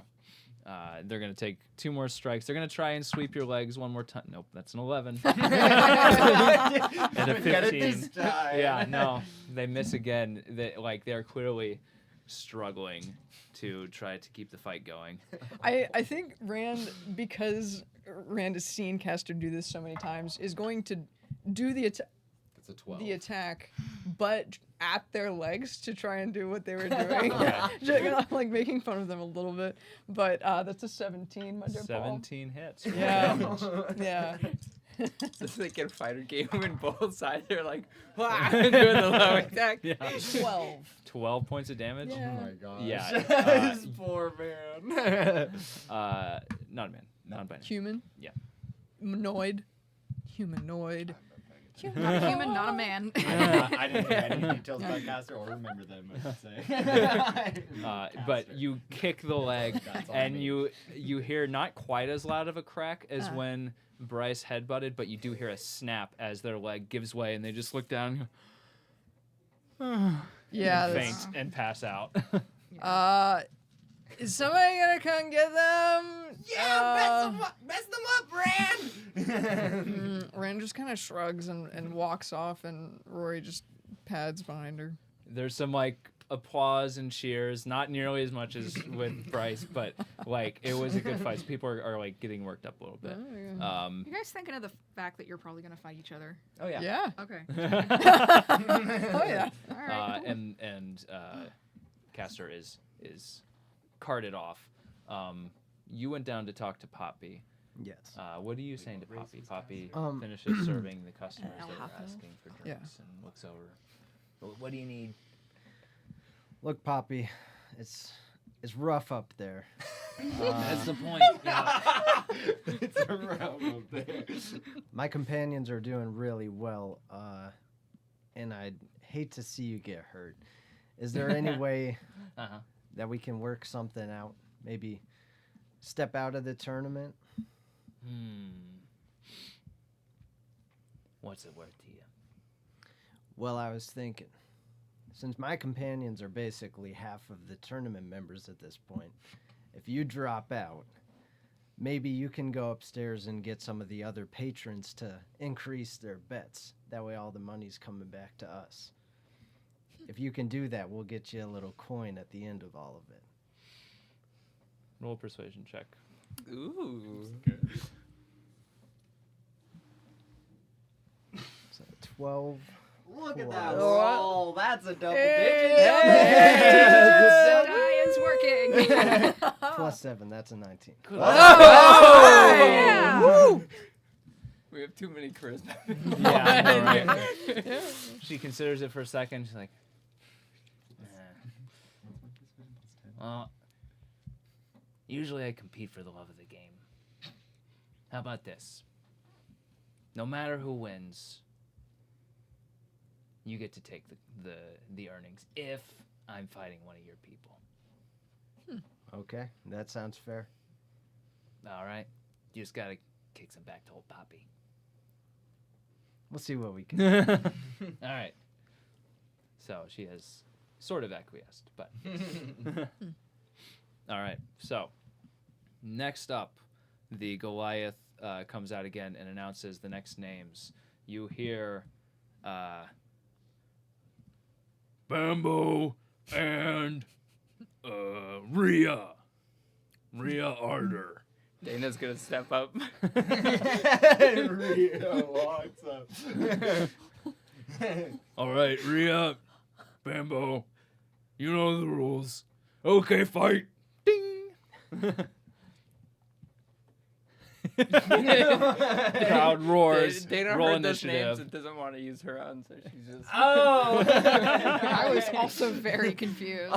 They're gonna take 2 more strikes. They're gonna try and sweep your legs one more time. Nope, that's an 11. And a 15. Yeah, no, they miss again. They're clearly struggling to try to keep the fight going. I think Rand, because Rand has seen Caster do this so many times, is going to do the It's a 12. attack, but at their legs to try and do what they were doing. Okay. Just, like making fun of them a little bit. But that's a 17, my dear Paul. 17 hits. Yeah. Yeah. This is like a fighter game when both sides are like, "Wah!" doing the low attack. Yeah. 12. 12 points of damage. Oh my gosh. Yeah. This poor man. Not a man. Non-binary. Human? Yeah. Humanoid? Humanoid. Not a human, not a man. I didn't hear any details about Caster or remember them, I should say. But you kick the leg, That's on and me. you hear not quite as loud of a crack as when Bryce headbutted, but you do hear a snap as their leg gives way, and they just look down Yeah. and That's, faint and pass out. is somebody gonna come get them? Mess them up, Rand! Ren just kind of shrugs and walks off, and Rory just pads behind her. There's some like applause and cheers, not nearly as much as with Bryce, but like it was a good fight. So people are like getting worked up a little bit. You guys thinking of the fact that you're probably gonna fight each other? Oh yeah. Yeah. Okay. Oh yeah. All right. Cool. and Castor is carted off. You went down to talk to Poppy. Yes. What are you saying to Poppy? Poppy Um, finishes serving the customers that are Alhafa. asking for Yeah. drinks and looks over. What do you need? Look, Poppy, it's rough up there. That's the point. It's a realm up there. My companions are doing really well, and I'd hate to see you get hurt. Is there any way Uh-huh. that we can work something out? Maybe step out of the tournament? What's it worth to you? Well, I was thinking, since my companions are basically half of the tournament members at this point, if you drop out, maybe you can go upstairs and get some of the other patrons to increase their bets. That way all the money's coming back to us. If you can do that, we'll get you a little coin at the end of all of it. Roll a persuasion check. Ooh. So 12. Look at Cool. that Oh. roll. That's a double Diane's working. Plus 7, that's a 19. Yeah. We have too many charisma. Yeah, I know, right? She considers it for a second. She's like, well, usually I compete for the love of the game. How about this? No matter who wins, you get to take the earnings if I'm fighting one of your people. Okay, that sounds fair. All right? You just gotta kick some back to old Poppy. We'll see what we can do. All right. So she has sort of acquiesced, but. All right. So next up, the Goliath comes out again and announces the next names. You hear Bamboo and Rhea Ardor. Dana's gonna step up. Rio walks up. All right, Rhea, Bamboo, you know the rules. Okay, fight. Ding. Crowd roars. Dana Roll heard those names initiative. and doesn't want to use her own, so she's just. Oh. I was also very confused.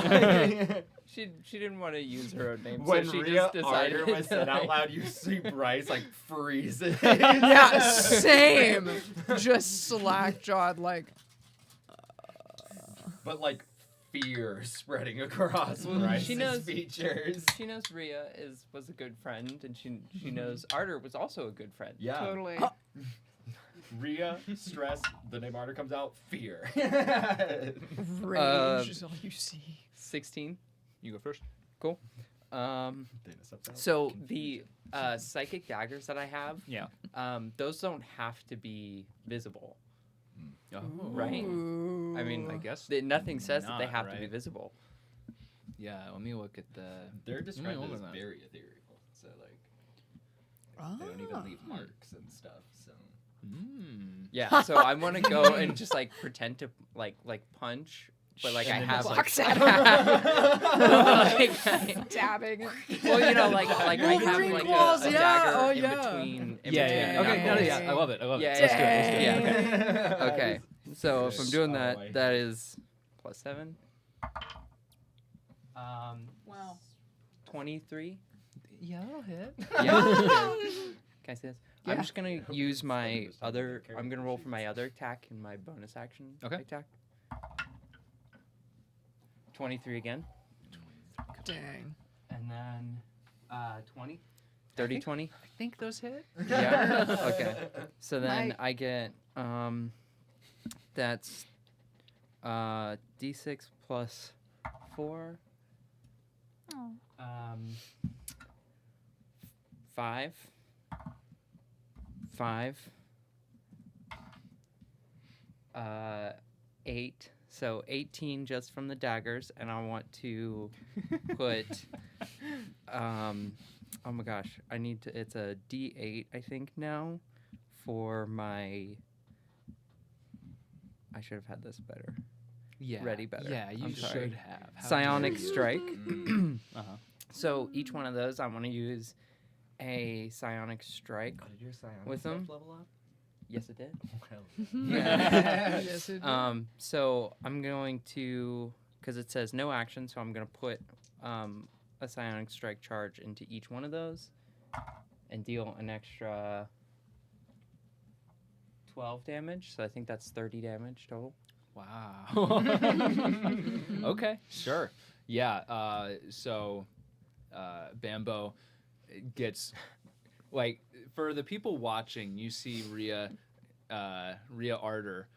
She didn't want to use her own name, When so she Rhea just decided. Ardor was said out loud, you see Bryce like freezes. Yeah, same. Just slack jawed, like. But like fear spreading across Bryce's she knows- features. She knows Rhea was a good friend, and she knows Ardor was also a good friend. Yeah. Totally. Rhea, stress, the name Ardor comes out, fear. Rage is all you see. 16. You go first. Cool. Dana steps out. So the psychic daggers that I have, Yeah. those don't have to be visible, Oh. right? I mean, I guess nothing says that they not, have to be right? visible. Yeah. Let me look at the. They're described older as than that. very ethereal. So like they don't even leave marks and stuff. So Mm. Yeah. So I want to go and just like pretend to like punch but like I And then have it's like, Walks Dabbing. well, you know, like I have Wolverine like claws, a yeah, dagger oh, in yeah. between. In Yeah, between yeah. the Okay, no, knuckles. yeah, I love it. I love it. Yeah, Let's do it. yeah. Okay, so if I'm doing Oh, that, I hate that it. is +7. Wow. 23. Yeah, that'll hit. Yeah. Can I see this? I'm Yeah. just gonna use my other. I'm gonna roll for my other attack in my bonus action Okay. attack. 23 again, Dang. and then 20. 30, 20. I think those hit. Yeah. Okay. So then Nice. I get that's d6 plus 4. Oh. 5. 8. So 18 just from the daggers, and I want to put oh my gosh, I need to. It's a D8, I think now, for my. I should have had this better. Yeah. Ready better. Yeah, you I'm should sorry. have. How Psionic dare you. strike. Uh-huh. So each one of those, I want to use a psionic strike. Oh, did your psionic With stuff them? level up? Yes, it did. Yes, it did. So I'm going to, because it says no action, so I'm going to put a psionic strike charge into each one of those and deal an extra 12 damage. So I think that's 30 damage total. Wow. Okay, sure. Yeah, so Bambo gets, like, for the people watching, you see Rhea Arter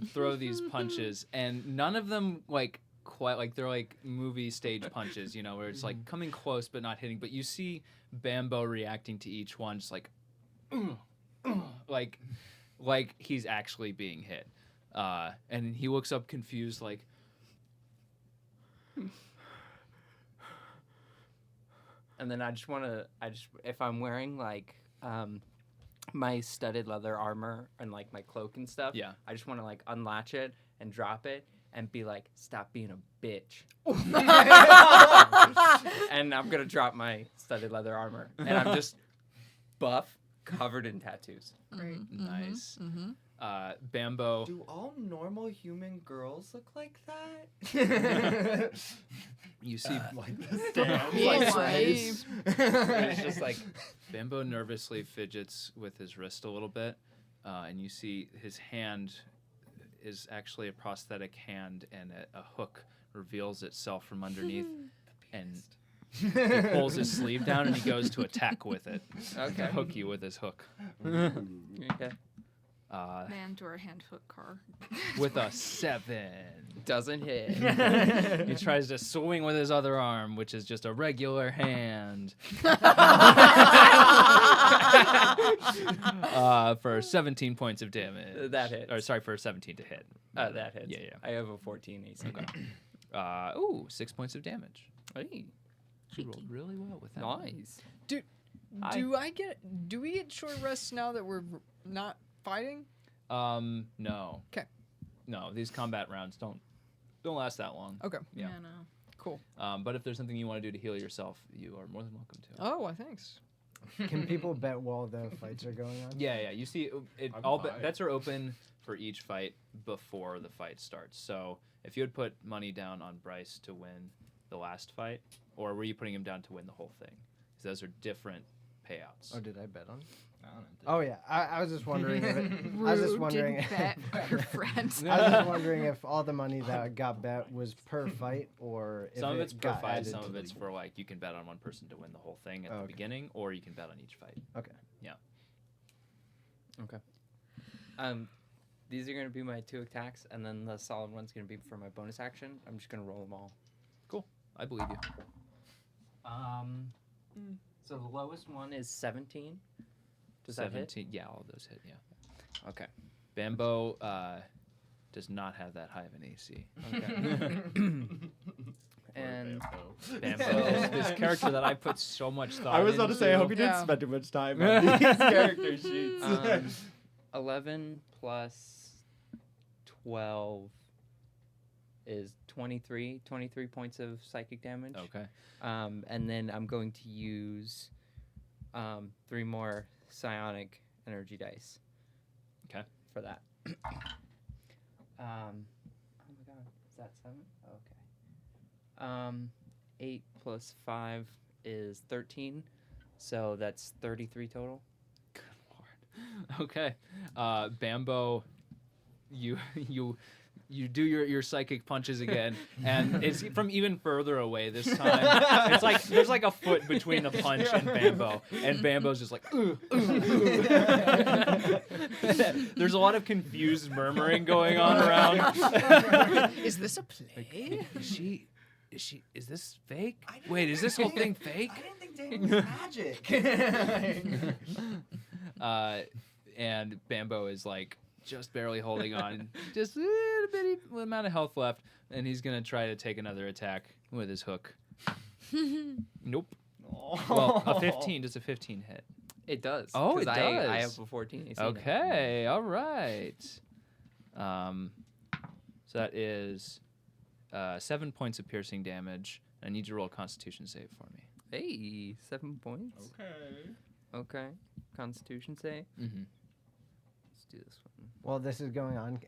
throw these punches, and none of them, like, quite, like, they're like movie stage punches, you know, where it's like coming close but not hitting, but you see Bambo reacting to each one, just like he's actually being hit. And he looks up confused, like, And then I just want to, if I'm wearing, like, my studded leather armor and, like, my cloak and stuff, yeah. I just want to, like, unlatch it and drop it and be like, stop being a bitch. And I'm going to drop my studded leather armor. And I'm just buff, covered in tattoos. Great. Nice. Mm-hmm. Bambo. Do all normal human girls look like that? You see Like the stand. Like face. It's just like, Bambo nervously fidgets with his wrist a little bit, and you see his hand is actually a prosthetic hand, and a hook reveals itself from underneath, and he pulls his sleeve down and he goes to attack with it. Okay. To hook you with his hook. okay. Man door hand hook car. With a 7. Doesn't hit. He tries to swing with his other arm, which is just a regular hand. For 17 points of damage. That hits. Or sorry, for 17 to hit. That hits. Yeah, yeah. I have a 14 AC. Okay. 6 points of damage. Hey, You rolled really well with that. nice. Do we get short rests now that we're not fighting? No. 'Kay. No, these combat rounds don't last that long. Okay. Yeah. no. Cool. But if there's something you want to do to heal yourself, you are more than welcome to. Oh, thanks. Can people bet while the fights are going on? Yeah. You see, I'm all fine. bets are open for each fight before the fight starts. So if you had put money down on Bryce to win the last fight, or were you putting him down to win the whole thing? Because those are different payouts. Oh, did I bet on? I don't know. Oh yeah, I was just wondering. If it, I was just Rude, wondering. didn't bet for your friends. I was just wondering if all the money that got bet was per fight or if Some of it it's per got fight, added some to of the- it's for, like, you can bet on one person to win the whole thing at Oh, the okay. beginning, or you can bet on each fight. Okay. These are going to be my 2 attacks, and then the solid one's going to be for my bonus action. I'm just going to roll them all. I believe you. So the lowest one is 17. Does that hit? 17. Yeah, all of those hit, yeah. Okay. Bambo does not have that high of an AC. Okay. And Bambo, this character that I put so much thought I was about to say, I hope you Yeah. didn't spend too much time on these character sheets. 11 plus 12 is 23 points of psychic damage. Okay. And then I'm going to use 3 more psionic energy dice. Okay. For that. Oh my god, is that 7? Okay. 8 plus 5 is 13, so that's 33 total. Good lord. Okay. Bambo, you do your psychic punches again, and it's from even further away this time. It's like there's like a foot between the punch and Bambo's just like, "Ugh, ugh, ugh." There's a lot of confused murmuring going on around. Is this a play? Is this fake? Wait, is this whole thing fake? I didn't think Deyna was magic. And Bambo is like just barely holding on, just a little bitty amount of health left, and he's gonna try to take another attack with his hook. Nope. Well, a 15. Does a 15 hit? It does. Oh, 'cause it I does. have a 14 AC now. Okay, all right. So that is 7 points of piercing damage. I need you to roll a Constitution save for me. Hey, 7 points. Okay. Constitution save. Mm-hmm. Let's do this one. While this is going on,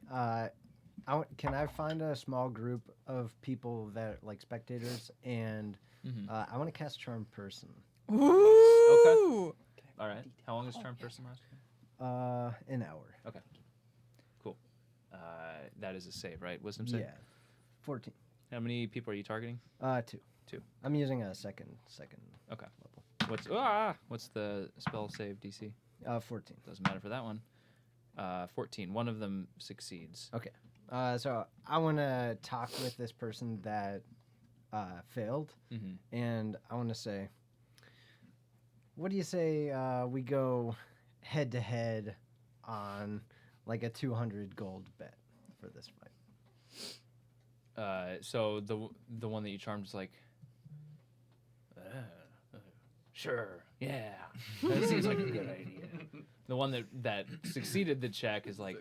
can I find a small group of people that like spectators, and Mm-hmm. I want to cast Charm Person. Ooh. All right. How long does Charm Person last? An hour. Okay. Cool. That is a save, right? Wisdom save. Yeah, 14. How many people are you targeting? 2. 2. I'm using a second Okay. level. What's the spell save DC? 14. Doesn't matter for that one. 14. One of them succeeds. Okay. So I want to talk with this person that failed, Mm-hmm. and I want to say, what do you say we go head to head on like a 200 gold bet for this fight? So the one that you charmed is like, sure, yeah, that seems like a good idea. The one that succeeded the check is like,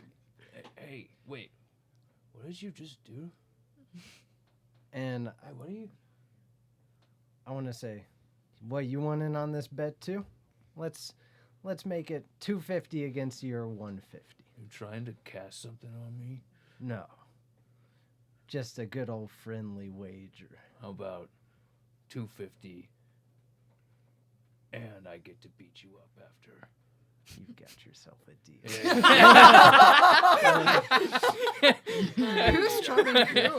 hey, wait, what did you just do? And What are you? I want to say, what, you want in on this bet too? Let's make it 250 against your 150. You trying to cast something on me? No. Just a good old friendly wager. How about 250? And I get to beat you up after. You've got yourself a deal. Who's charming who?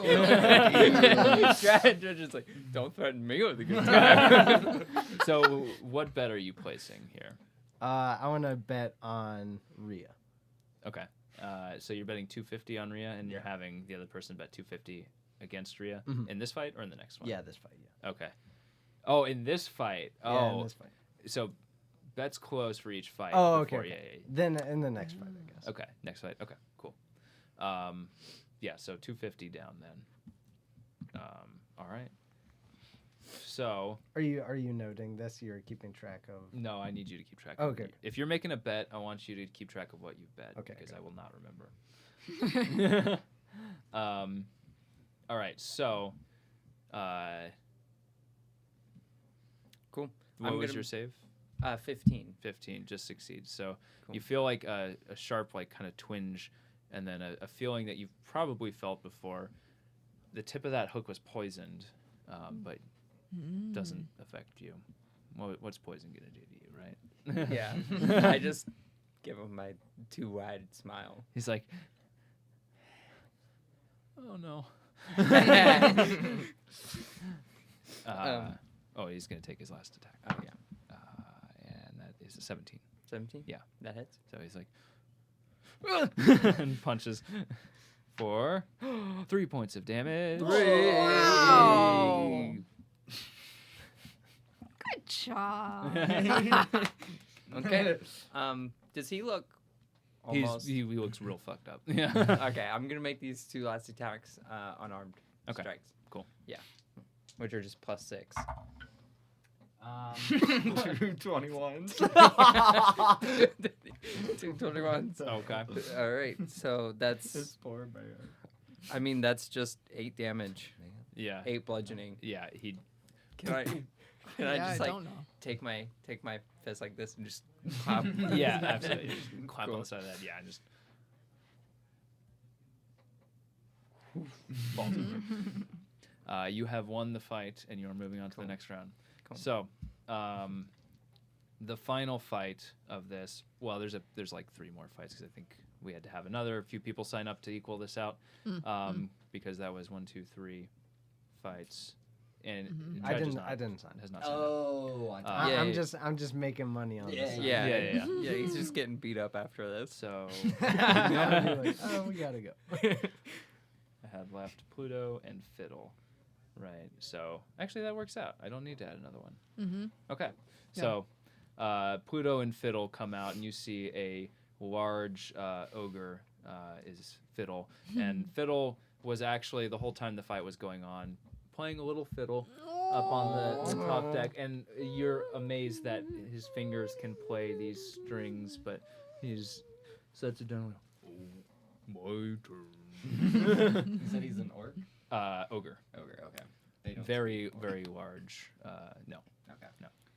Tradj is like, don't threaten me with a good time. So what bet are you placing here? I want to bet on Rhea. Okay. So you're betting 250 on Rhea, and you're having the other person bet 250 against Rhea Mhm. in this fight or in the next one? Yeah, this fight, yeah. Okay. Oh, in this fight. Yeah, Oh, in this fight. so bets close for each fight. Oh, before- okay. Yeah, yeah, Then in the next fight, I guess. yeah. Okay. Next fight. Okay. Cool. Yeah. So 250 down then. All right. So Are you noting this? You're keeping track of. no, I need you to keep track. Of Okay. If you're making a bet, I want you to keep track of what you bet. Okay, Because okay. I will not remember. All right. So, Cool. what I'm was gonna- your save? 15. 15 just succeeds. So Cool. you feel like a sharp, like kind of twinge, and then a feeling that you've probably felt before. The tip of that hook was poisoned, but doesn't affect you. What's poison gonna do to you, right? Yeah. I just give him my too wide smile. He's like, oh no. Oh, he's gonna take his last attack. Oh, yeah. And that is a 17. 17? Yeah. That hits. So he's like, and punches for 3 points of damage. Wow. Good job. Okay. Does he look almost... He looks real fucked up. Yeah. Okay, I'm going to make these 2 last attacks unarmed Okay. strikes. Cool. Yeah. Which are just +6. 2 21s. 2 21s. Okay. All right, so that's This poor bear. I mean, that's just 8 damage, Yeah. 8 bludgeoning. Yeah. He. Can I? Can I Yeah, just I like don't know. take my fist like this and just clap? Yeah, absolutely. Just clap Cool. on the side of that. Yeah, and just. Falls over. You have won the fight, and you are moving on to Cool. the next round. Cool. So, the final fight of this. Well, there's like 3 more fights because I think we had to have another few people sign up to equal this out. Because that was 1, 2, 3 fights, and I Tradj didn't sign. has not signed up. Oh, Yeah, I'm just making money on this. Yeah, Yeah. yeah. He's just getting beat up after this. So I'll be like, oh, we gotta go. I have left Pluto and Fiddle. Right. So actually, that works out. I don't need to add another one. Mm-hmm. Okay. So Pluto and Fiddle come out, and you see a large ogre is Fiddle. And Fiddle was actually, the whole time the fight was going on, playing a little fiddle up on the top deck. And you're amazed that his fingers can play these strings, but he's sets it down. Oh, my turn. You said he's an orc? Ogre. Ogre, okay. They don't Very, speak orc. very large. No. Okay.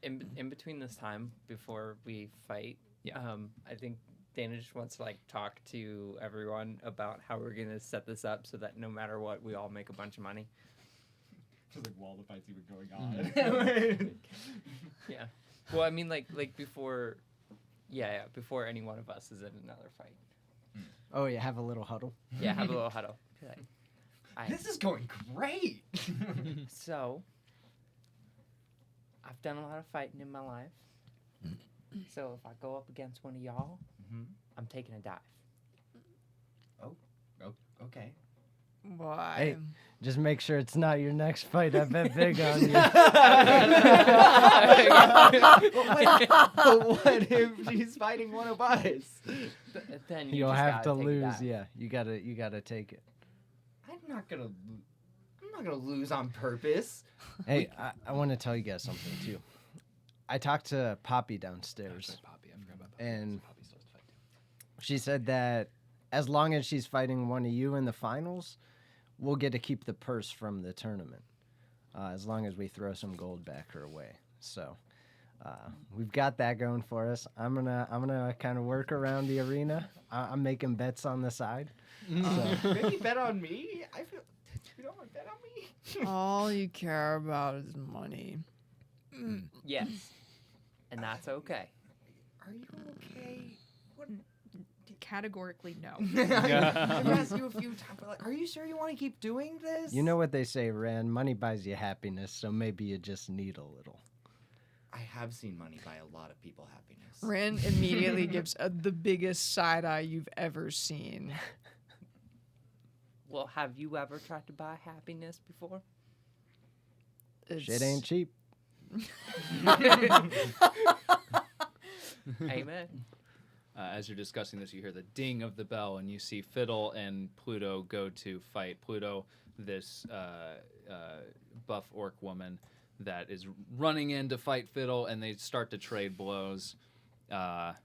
In between this time before we fight, Yeah. I think Deyna just wants to like talk to everyone about how we're gonna set this up so that no matter what, we all make a bunch of money. Just like while the fight's even going on. Yeah. Well, I mean, like before, before any one of us is in another fight. Oh, you have a little huddle. Yeah, have a little huddle. Be like, This is going great. So, I've done a lot of fighting in my life. So if I go up against one of y'all, I'm taking a dive. Oh, okay. Why? Hey. Just make sure it's not your next fight. I bet big on you. But what if he's fighting one of us? Then you You'll just have gotta to take a lose. dive. Yeah, you gotta take it. I'm not gonna lose on purpose. Hey, I want to tell you guys something too. I talked to Poppy downstairs, Poppy. I forgot about Poppy. and Poppy's supposed to fight too. she said that as long as she's fighting one of you in the finals, we'll get to keep the purse from the tournament. As long as we throw some gold back her way. So we've got that going for us. I'm gonna kind of work around the arena. I'm making bets on the side. So. Maybe bet on me. I feel you don't want to bet on me. All you care about is money. Yes. And that's okay. Are you okay? What? Categorically, no. I've asked you a few times, but like, are you sure you want to keep doing this? You know what they say, Rand? Money buys you happiness, so maybe you just need a little. I have seen money buy a lot of people happiness. Ren immediately gives the biggest side eye you've ever seen. Well, have you ever tried to buy happiness before? Shit ain't cheap. Amen. As you're discussing this, you hear the ding of the bell, and you see Fiddle and Pluto go to fight. Pluto, this buff orc woman that is running in to fight Fiddle, and they start to trade blows. And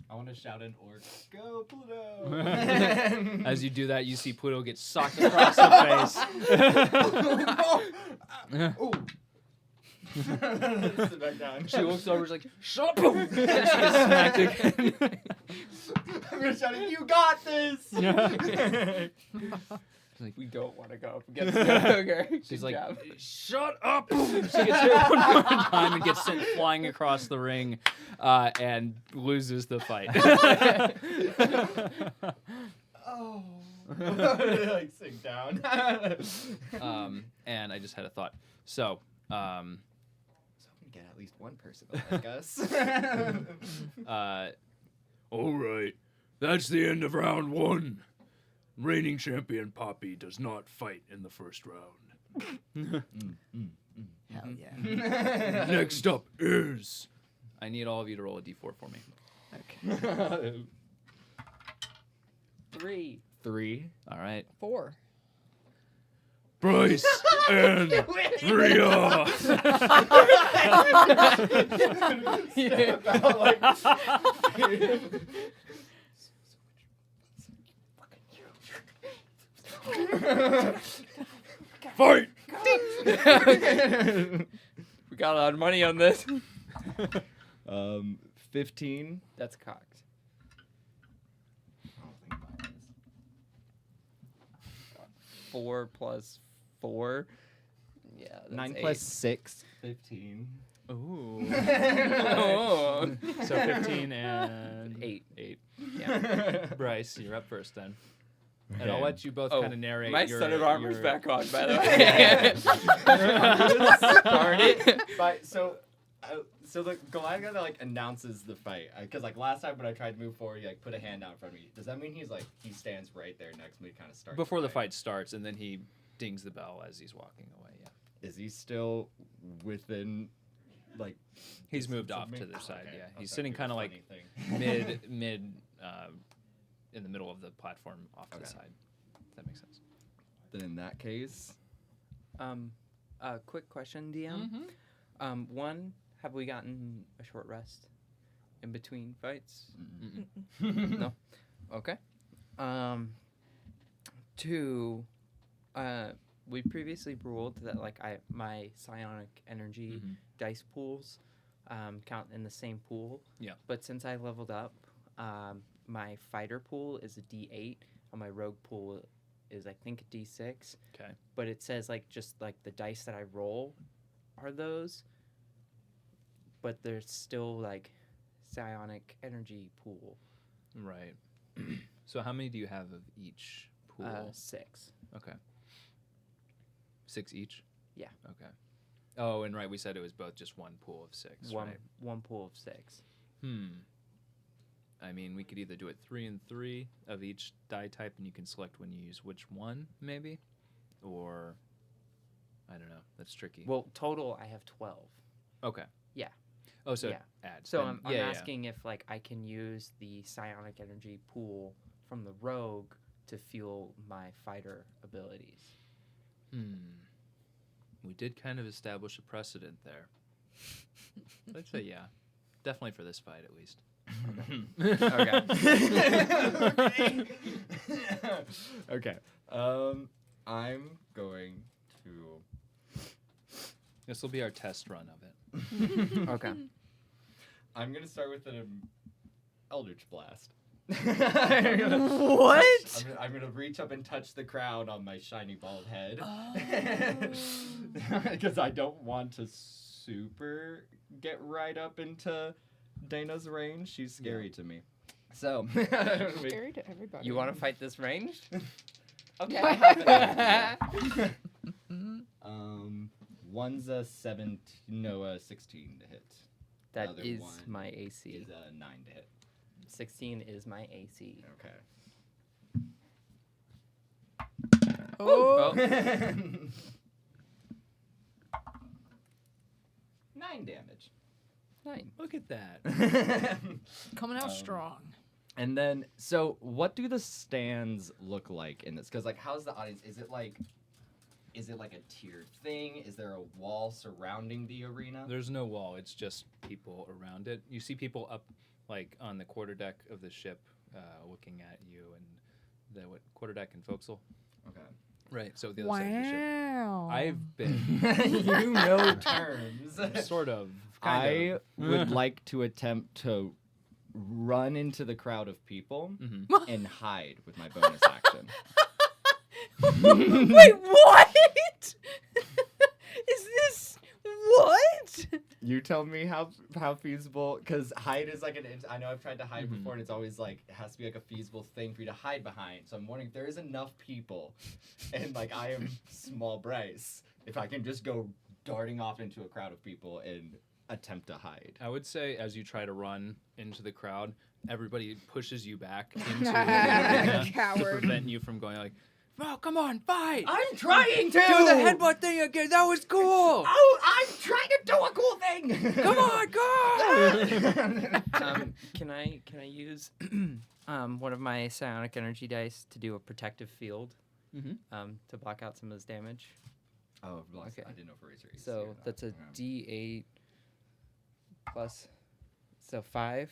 I want to shout in orc. Go Pluto! as you do that, you see Pluto get socked across the face. Oh. Sit back down. She looks over, she's like, "Shut up!" And she gets smacked again. I'm gonna shout it. You got this. We don't want to go up against the ogre. She's Good like, job. "Shut up!" She gets hit one more time and gets sent flying across the ring, and loses the fight. Oh. Like sink down. And I just had a thought. So, So I'm gonna get at least one person to like us. all right, that's the end of round 1. Reigning champion Poppy does not fight in the first round. Hell yeah. Next up is... I need all of you to roll a d4 for me. Okay. 3. 3. All right. 4. Bryce and Rhea. Fight! We got a lot of money on this. 15. That's cocked. I don't think mine is. 4 plus 4. Yeah, that's 9 8. plus 6. 15. Ooh. Oh. So 15 and 8. 8. Yeah. Bryce, you're up first then. And I'll Okay. let you both Oh, kind of narrate my your... set of armor's your- back on, by the way. Start it. So the Goliath guy that like announces the fight, because like last time when I tried to move forward, he like put a hand out in front of me. Does that mean he stands right there next to me, kind of start Before the fight starts, and then he dings the bell as he's walking away, yeah. Is he still within, like? He's moved distance off of me? to the side, Okay. yeah. I He's was sitting trying kind to of do a like funny thing. mid, in the middle of the platform off to the Okay. side. If that makes sense. Then in that case, Quick question, DM. One, have we gotten a short rest in between fights? No. Okay. 2, we previously ruled that like my psionic energy dice pools count in the same pool. Yeah. But since I leveled up, my fighter pool is a D8 and my rogue pool is I think a D6. Okay. But it says like just like the dice that I roll are those, but there's still like psionic energy pool. Right. So how many do you have of each pool? 6. Okay. 6 each? Yeah. Okay. Oh, and right, we said it was both just one pool of 6, right? One pool of 6. I mean, we could either do it 3 and 3 of each die type, and you can select when you use which one, maybe? Or, I don't know. That's tricky. Well, total I have 12. Okay. Yeah. Oh, so Yeah. add. So Then- I'm yeah, asking if like I can use the psionic energy pool from the rogue to fuel my fighter abilities. We did kind of establish a precedent there. I'd say yeah. Definitely for this fight, at least. Okay. Okay. I'm going to. This will be our test run of it. Okay. I'm gonna start with an Eldritch Blast. What? I'm gonna reach up and touch the crown on my shiny bald head. Because I don't want to super get right up into Deyna's range. She's scary to me. So. Scary to everybody. You want to fight this ranged? Okay. One's a 16 to hit. That Other is one my AC. Is a 9 to hit. 16 is my AC. Okay. Oh. 9 damage. 9. Look at that. Coming out strong. And then, so what do the stands look like in this? Because, like, how's the audience? Is it like a tiered thing? Is there a wall surrounding the arena? There's no wall. It's just people around it. You see people up, like, on the quarterdeck of the ship looking at you. And the quarterdeck and forecastle? Okay. Right, so the other side of the ship. Wow. I've been You know terms. sort of, I would like to attempt to run into the crowd of people and hide with my bonus action. Wait, what? Is this what? You tell me how feasible, because hide is like I know I've tried to hide before, and it's always like it has to be like a feasible thing for you to hide behind. So I'm wondering if there is enough people, and like I am small Bryce, if I can just go darting off into a crowd of people and attempt to hide. I would say as you try to run into the crowd, everybody pushes you back into the arena to Coward. prevent you from going like, "Oh, come on, fight! I'm trying to Do the headbutt thing again. That was cool. Oh, I'm trying to do a cool thing. Come on, go!" Can I use one of my psionic energy dice to do a protective field to block out some of this damage? Oh, Okay. I didn't know for Razor. So that's a D8 plus, so 5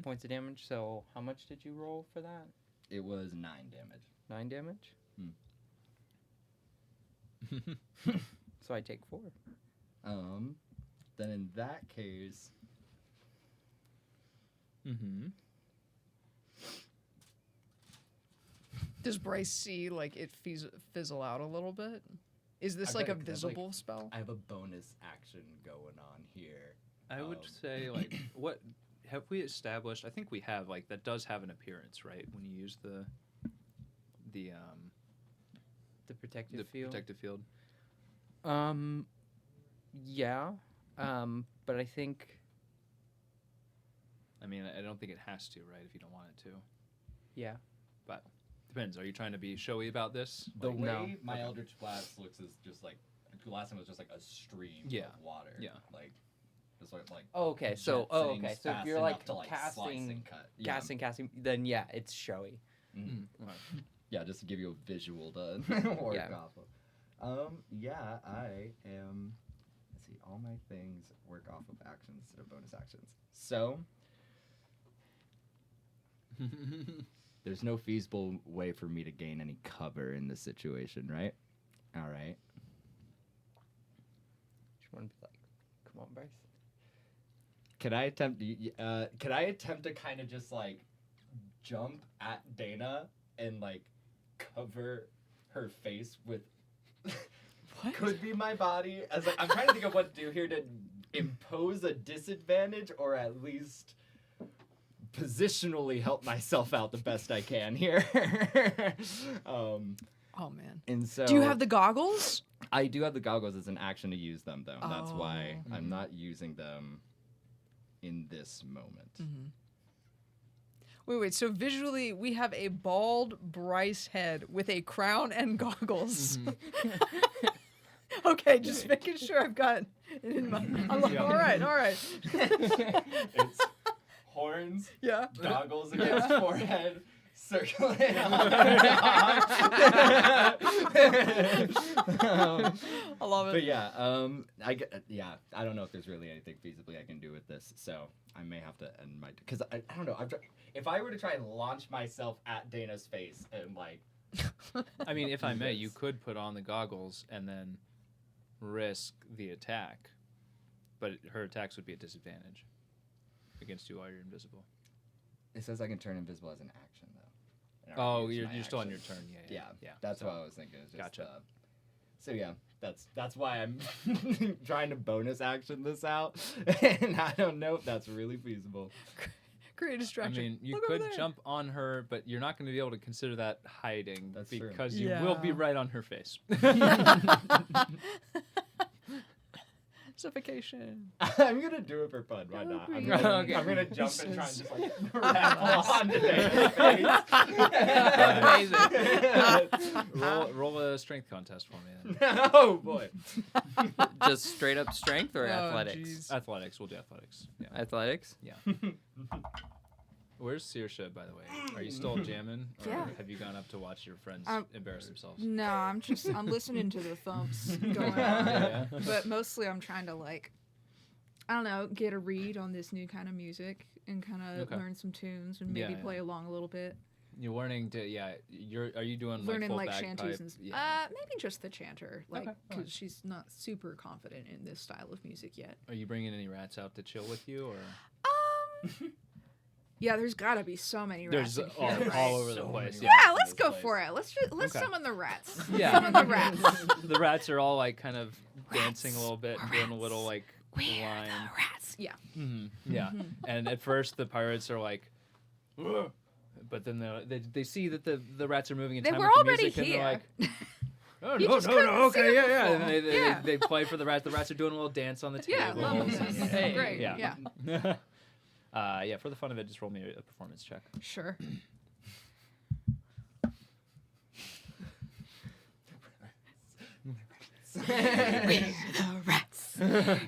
points of damage. So how much did you roll for that? It was 9 damage. 9 damage? So I take 4. Then in that case, Does Bryce see like it fizzle out a little bit? Is this I've like got a it 'cause, visible spell? I have a bonus action going on here. I would say, like, what have we established? I think we have, like, that does have an appearance, right? When you use the Protective field. protective field. Yeah. But I think. I mean, I don't think it has to, right? If you don't want it to, Yeah. but depends. Are you trying to be showy about this? The Like, way no. my Okay. Eldritch Blast looks is just like the last time it was just like a stream of water. Yeah. Like just sort of like Oh, okay. So, jet oh, things okay. So if fast you're enough like to, slice casting, and cut. Yeah. casting, then yeah, it's showy. okay. Yeah, just to give you a visual to work Yeah. off of. Yeah, I am. Let's see, all my things work off of actions instead of bonus actions. So there's no feasible way for me to gain any cover in this situation, right? All right. Just want to be like, come on, Bryce. Can I attempt? Can I attempt to kind of just like jump at Deyna and like cover her face with? What? Could be my body. As like, I'm trying to think of what to do here to impose a disadvantage or at least positionally help myself out the best I can here. Oh man. And so Do you have the goggles? I do have the goggles as an action to use them though. That's why Oh. I'm not using them in this moment. Mm-hmm. Wait. So visually, we have a bald Bryce head with a crown and goggles. Okay, just making sure I've got it in my. I'm like, Yeah. all right. It's horns, Yeah. goggles against forehead, circling. I love it. But yeah, I don't know if there's really anything feasibly I can do with this, so I may have to end my because I don't know. If I were to try and launch myself at Deyna's face and like, I mean, if I may, you Yes. could put on the goggles and then risk the attack, but her attacks would be a disadvantage against you while you're invisible. it says I can turn invisible as an action though. And I Oh, already you're used my still on your action. turn. Yeah, Yeah. that's So- what I was thinking. It's just, Gotcha. So yeah, that's why I'm trying to bonus action this out, and I don't know if that's really feasible. Create a I distraction. mean, you Look over could there. jump on her, but you're not going to be able to consider that hiding That's true. because you will be Yeah. right on her face. Suffocation. I'm gonna do it for fun. Why not? I'm Okay. gonna, Okay. I'm gonna jump and try and This just like rattle onto Deyna's face. roll a strength contest for me then. Oh boy. Just straight up strength or Oh, athletics? jeez. Athletics. We'll do athletics. Yeah. Athletics. Where's Saoirse, by the way? Are you still jamming? Or Yeah. have you gone up to watch your friends embarrass themselves? No, I'm listening to the thumps going on. Yeah. But mostly I'm trying to like, I don't know, get a read on this new kind of music and kind of Okay. learn some tunes and maybe Yeah, yeah. play along a little bit. You're learning to, are you doing Learning full like bagpipe? shanties and maybe just the chanter, like Okay, because alright. she's not super confident in this style of music yet. Are you bringing any rats out to chill with you, or Yeah, there's got to be so many rats. there's in here, right? all over the So place? many Yeah. Yeah, let's this go place. for it. Let's Okay. summon the rats. Yeah. Summon the rats. The rats are all like kind of dancing a Rats. little bit, We're doing a little rats. like We're line. the rats. Yeah. Yeah. And at first the pirates are like, "Ugh," but then they see that the rats are moving in They time were with the already music, and here. they're like, oh You no, just no, couldn't no, see okay, them yeah. before. And Yeah. they play for the rats. The rats are doing a little dance on the table. Yeah, love this. Hey, Great. yeah. Yeah. Yeah, for the fun of it, just roll me a performance check. Sure. We're the rats.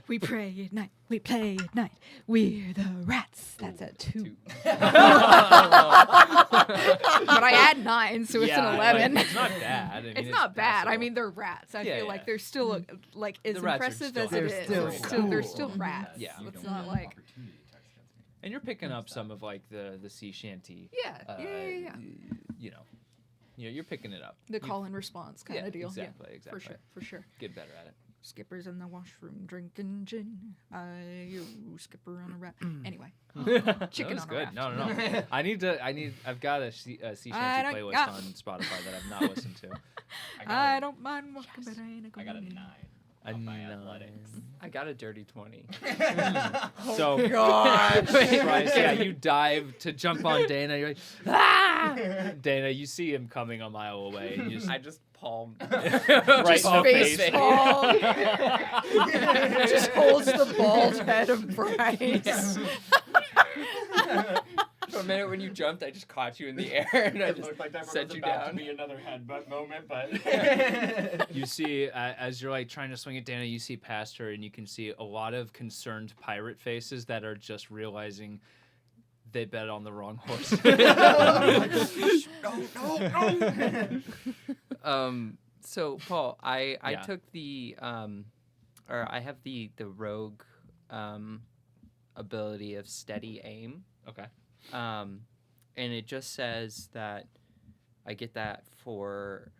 We pray at night. We play at night. We're the rats. That's a 2. But I add 9, so it's Yeah, an like, 11. it's not bad. I mean, It's not bad. I passable. mean, they're rats. I Yeah, feel yeah. like they're still like as The rats are impressive still as it They're is. still They're cool. still rats. Yeah. It's not like And you're picking up some of like the sea shanty. yeah. uh, Yeah. You know, You're picking it up. The call and response kind of deal. Exactly, Yeah, exactly. for sure. Get better at it. Skipper's in the washroom drinking gin. Skipper on a raft. Anyway, chicken that was on a good. raft. No. I've got a sea shanty playlist on Spotify that I've not listened to. I don't mind walking, but I ain't I got a 9. A on my 9. athletics. I got a dirty 20. So, Bryce, yeah, you dive to jump on Deyna. You're like, ah! Deyna, you see him coming a mile away. And you just, I just palmed. right in the face face. palm. Just holds the bald head of Bryce. For a minute when you jumped, I just caught you in the air and I It just looked like that sent was you about down. to be another headbutt moment, but You see, as you're like trying to swing at Deyna, you see past her, and you can see a lot of concerned pirate faces that are just realizing they bet on the wrong horse. So Paul, I Yeah. took the or I have the rogue ability of steady aim. Okay. And it just says that I get that for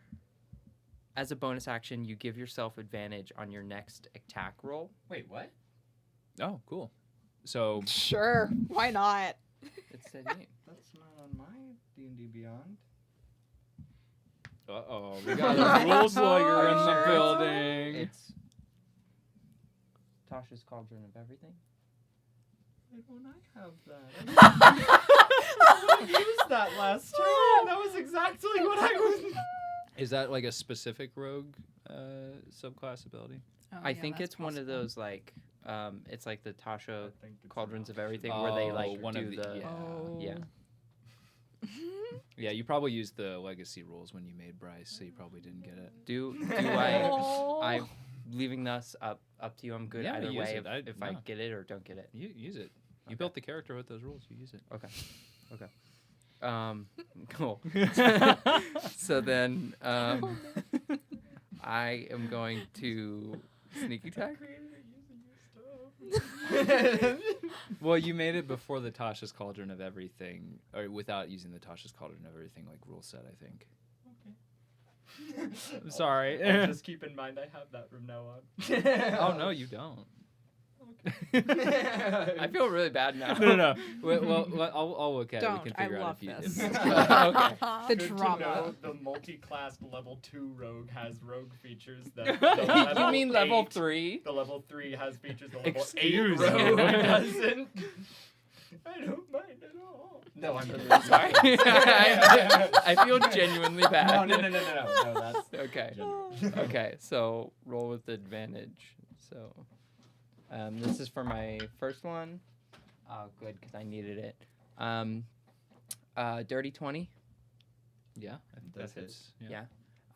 as a bonus action, you give yourself advantage on your next attack roll. wait, what? Oh, cool. So, Sure, why not? It's steady aim. That's not on my D&D Beyond. uh-oh, we got a rules lawyer in the building. It's Tasha's Cauldron of Everything. Why don't I have that? I used that last turn. That was exactly what I was. Is that like a specific rogue subclass ability? Oh, I yeah, think that's it's one of possible. those like it's like the Tasha I think it's Cauldrons not. of Everything where they Oh, like one do of the- yeah. Oh. yeah. Yeah, you probably used the legacy rules when you made Bryce, so you probably didn't get it. Do I'm leaving this up to you. I'm good Yeah, either use way it. if I no. get it or don't get it. You use it. You Okay. built the character with those rules. You use it. Okay. Cool. So then I am going to sneak attack. Well, you made it before the Tasha's Cauldron of Everything, or without using the Tasha's Cauldron of Everything like rule set, I think. I'm sorry. I'll just keep in mind I have that from now on. Oh no, you don't. I feel really bad now. No. Well, I'll look at it. Don't. We can I figure love out if you. this. Okay. The Good to drama. know the multi-class level 2 rogue has rogue features that You mean level 8 3? The level 3 has features the level Excuse 8 rogue me. doesn't. I don't mind at all. No, I'm really Sorry. I feel genuinely bad. No, that's Okay. genuine. Okay, so roll with advantage. So this is for my first one. Oh, good, because I needed it. Dirty 20. Yeah, I think That's that hits. Yeah.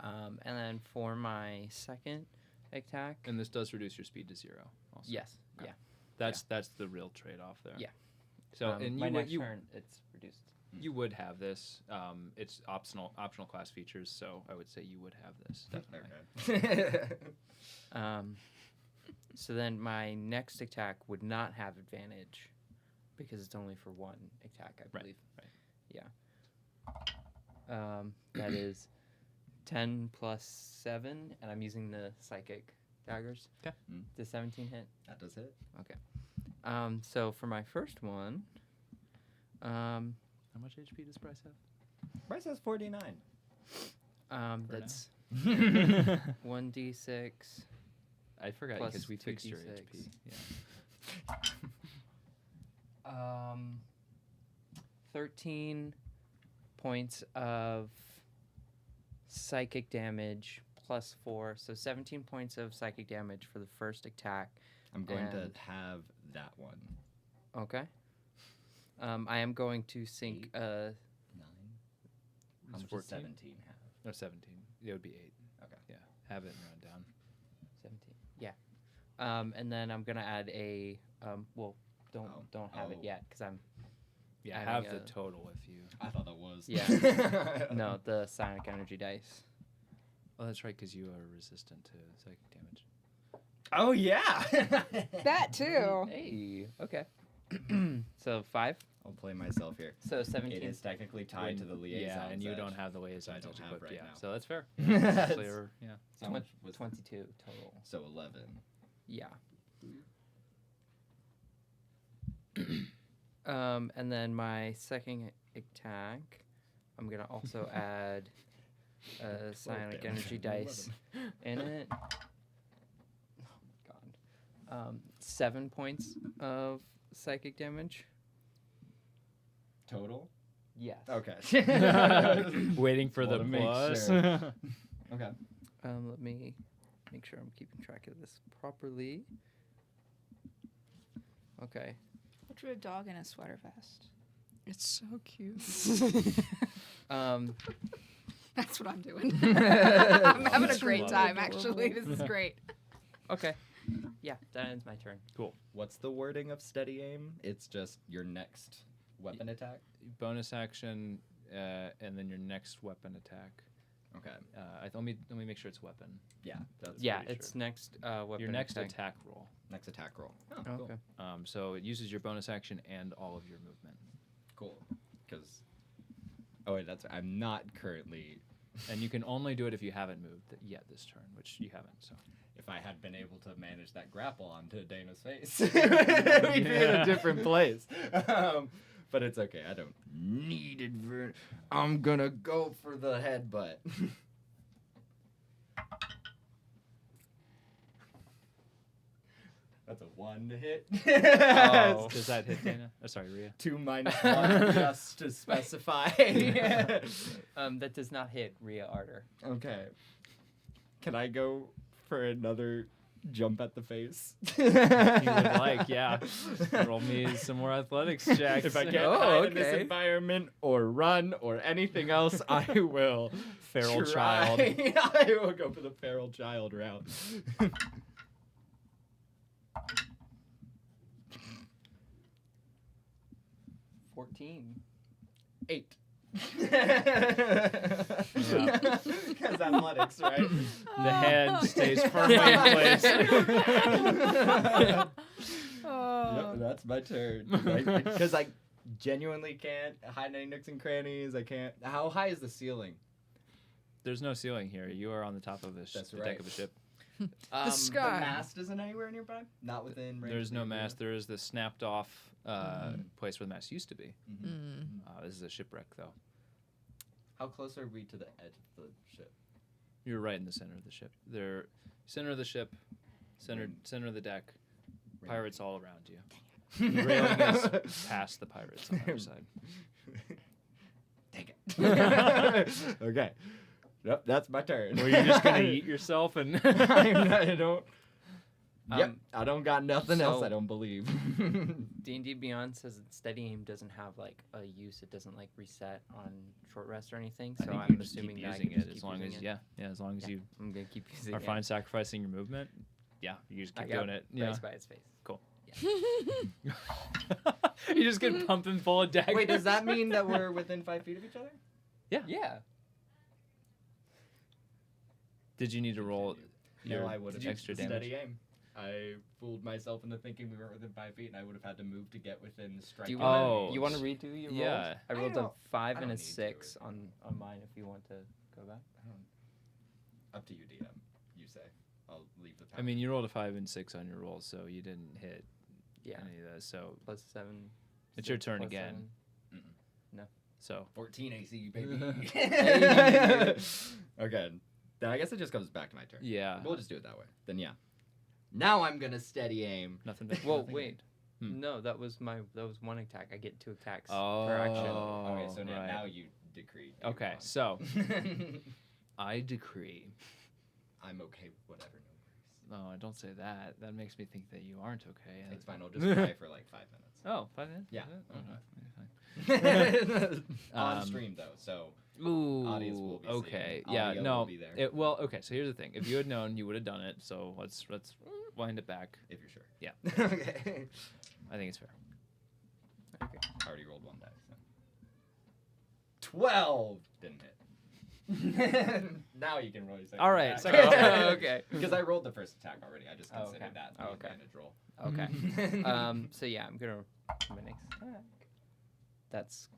And then for my second attack. And this does reduce your speed to 0. Also. Yes. Okay. Yeah. That's the real trade-off there. Yeah. So and my you next you turn, it's reduced. you would have this. It's optional class features, so I would say you would have this. Definitely. Okay. So then my next attack would not have advantage because it's only for one attack, I Right, believe. right. Yeah. That is 10 plus 7, and I'm using the psychic daggers. Okay. Does 17 hit? That does hit. So for my first one, How much HP does Bryce have? Bryce has 49. that's 1d6. I forgot Plus because we fixed your 2d6. HP. Yeah. 13 points of psychic damage plus 4, so 17 points of psychic damage for the first attack. I'm going to And- have that one. Okay. I am going to sink 9. How It's much 14? does 17 have? No, 17. It would be 8. Okay. Yeah. Have it and run down. 17. Yeah. And then I'm gonna add a don't have it Oh. yet because I'm Yeah. Adding Have the a- total if you. I thought that was. Yeah. no the psionic energy dice. Oh, that's right, because you are resistant to psychic damage. Oh, yeah. That too. Hey. Okay. So 5. I'll play myself here. So 17. It is technically tied to the liaison. Yeah, and you don't have the liaison don't have equipped. right Yeah, now. so that's fair. That's- So you're- yeah. How much was 22 total. So 11. Yeah. And then my second attack, I'm gonna also add a psionic damage. energy dice in it. Oh my god. 7 points of psychic damage. Total? Yes. Okay. Waiting for the Wanna make plus. sure. Okay. Let me make sure I'm keeping track of this properly. Okay. What drew a dog in a sweater vest? It's so cute. That's what I'm doing. I'm having a great Love time, it. actually. This is great. Okay. Yeah, that ends my turn. What's the wording of steady aim? It's just your next weapon attack? Bonus action, and then your next weapon attack. Okay. Let me make sure it's weapon. Yeah. That's Yeah, pretty it's next weapon. Your next attack roll. next attack roll. Oh, Oh, cool. okay. So it uses your bonus action and all of your movement. Cool. Because. Oh, wait, that's. I'm not currently. And you can only do it if you haven't moved yet this turn, which you haven't. So If I had been able to manage that grapple onto Dana's face, we'd be in a different place. But it's okay. I don't need it. I'm gonna go for the headbutt. That's a 1 to hit. Oh. does that hit Deyna? Oh, sorry, Rhea. 2 minus 1 just to specify. That does not hit Rhea Arter. Okay. Can I go for another jump at the face? You would like, yeah. Roll me some more athletics checks. If I can't Oh, hide in this okay. environment or run or anything else, I will. Feral try. child. I will go for the feral child route. 14. 8. Because athletics, right? The head stays firmly in place. Oh. Yep, that's my turn. Because I genuinely can't hide any nooks and crannies. I can't. How high is the ceiling? There's no ceiling here. You are on the top of a That's the right. deck of a ship. The sky. mast isn't anywhere nearby? Not within range. There's of no the mast. There is the snapped off place where the mast used to be. Mhm. This is a shipwreck, though. How close are we to the edge of the ship? You're right in the center of the ship. They're center of the ship, center of the deck. Pirates all around you. The railing is past the pirates on the other side. Take it. Okay. Yep, that's my turn. Or you're just gonna eat yourself and. I don't. Yep, Um, I don't got nothing else. so- I don't believe. D&D Beyond says that steady aim doesn't have like a use. It doesn't like reset on short rest or anything. I So think I'm you just assuming keep that I using can just it as keep long as using it. as long as Yeah. you I'm gonna keep using are it. fine sacrificing your movement. Yeah, you just I keep got doing it. Bryce Yeah, by his face. cool. You just get pumping full of daggers. Wait, does that mean that we're within 5 feet of each other? Yeah. Did you need to roll your No, I would have extra used damage? steady aim. I fooled myself into thinking we were within 5 feet, and I would have had to move to get within strike. Do you want- want Oh, you want to redo your rolls? yeah. I rolled a don't- 5 I and a don't need to 6 do it. on mine. If you want to go back. Up to you, DM. You say. I'll leave the. I mean, you rolled a 5 and 6 on your rolls, so you didn't hit Yeah. any of those. So Plus 7. It's your 6 turn plus again. 7. so 14 AC, baby. Hey. Okay. Then I guess it just comes back to my turn. yeah, We'll just do it that way. Then yeah. Now I'm gonna steady aim. nothing. Well, nothing- wait. Hmm. No, that was one attack. I get 2 attacks Oh. per action. Okay, so right. now you decree. Okay, so I decree. I'm okay with whatever. No worries. No, don't say that. That makes me think that you aren't okay. It's fine. I'll just cry for like 5 minutes. Oh, 5 minutes? Yeah. Okay, fine. On Um, stream though, so Ooh. Audience will be seeing okay. it. Yeah. Audio No. will be there. Okay. So here's the thing. If you had known, you would have done it. So let's wind it back. if you're sure. Yeah. Okay. I think it's fair. I already rolled 1 dice. So. 12 didn't hit. Now you can roll your second. All right, attack. second attack. Okay. Because I rolled the first attack already. I just Oh, considered okay. that the Oh, okay. advantage roll. Okay. So yeah, I'm gonna my next attack. That's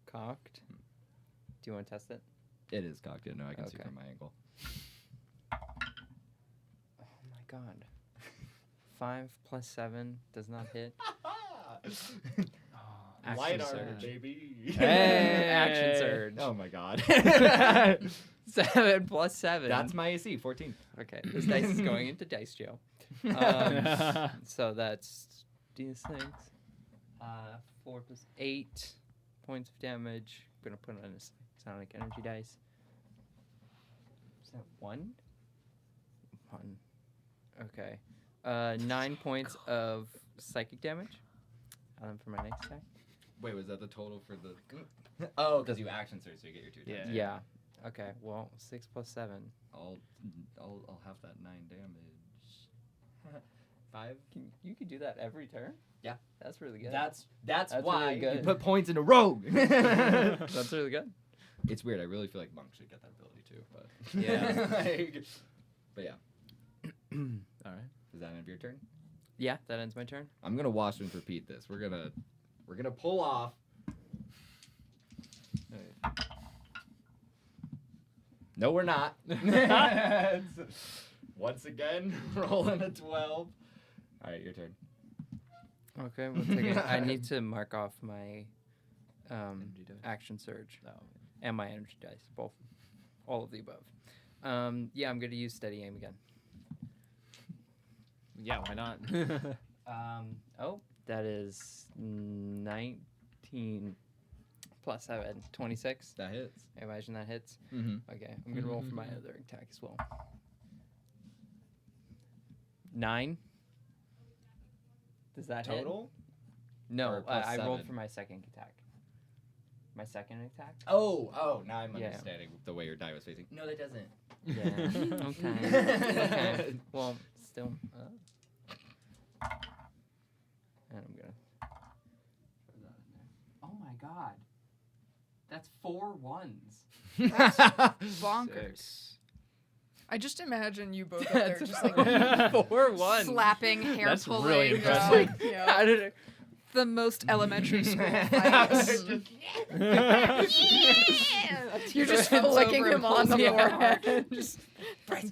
cocked. Do you want to test it? It is cocked. No, I can see Okay. from my angle. Oh my god. 5 plus 7 does not hit. Action Light armor, surge. baby. Hey. Action surge. Oh my god. 7 plus 7. That's my AC, 14. Okay. This dice is going into dice jail. So that's D6. 4 plus 8 points of damage. I'm gonna put it on a sonic energy dice. Is that 1? 1. Okay. 9 points of psychic damage. For my next attack. Wait, was that the total for the... Oh, because you action surge, so you get your 2 attacks. Yeah. Okay. Well, 6 plus 7. I'll have that 9 damage. 5. You could do that every turn. Yeah. That's really good. That's That's why really good. you put points in a rogue. That's really good. It's weird. I really feel like monks should get that ability too. But Yeah. but yeah. All right. Is that end of your turn? Yeah, that ends my turn. I'm gonna watch and repeat this. We're gonna pull off. No, we're not. Once again, rolling a 12. All right, your turn. Okay, one second. I need to mark off my Energy dice. action surge Oh. and my energy dice, both, all of the above. Yeah, I'm gonna use steady aim again. Yeah, why not? Oh, that is 19 plus 7, 26. That hits. I imagine that hits. Mm-hmm. Okay, I'm gonna roll for my other attack as well. 9. Does that hit? Total? No, Or plus I rolled 7? for my second attack. My second attack? Oh, now I'm Yeah. understanding the way your die was facing. No, that doesn't. Yeah. Okay. Well, still. And I'm gonna. Throw that in there. Oh my god. That's 4 ones. Bonkers. I just imagine you both up there That's just like 4 ones. Slapping, hair That's pulling. really just impressive. like yeah. How did it? the most elementary school fights. You're just Runs flicking over him and on the pulls you out. forehead. Just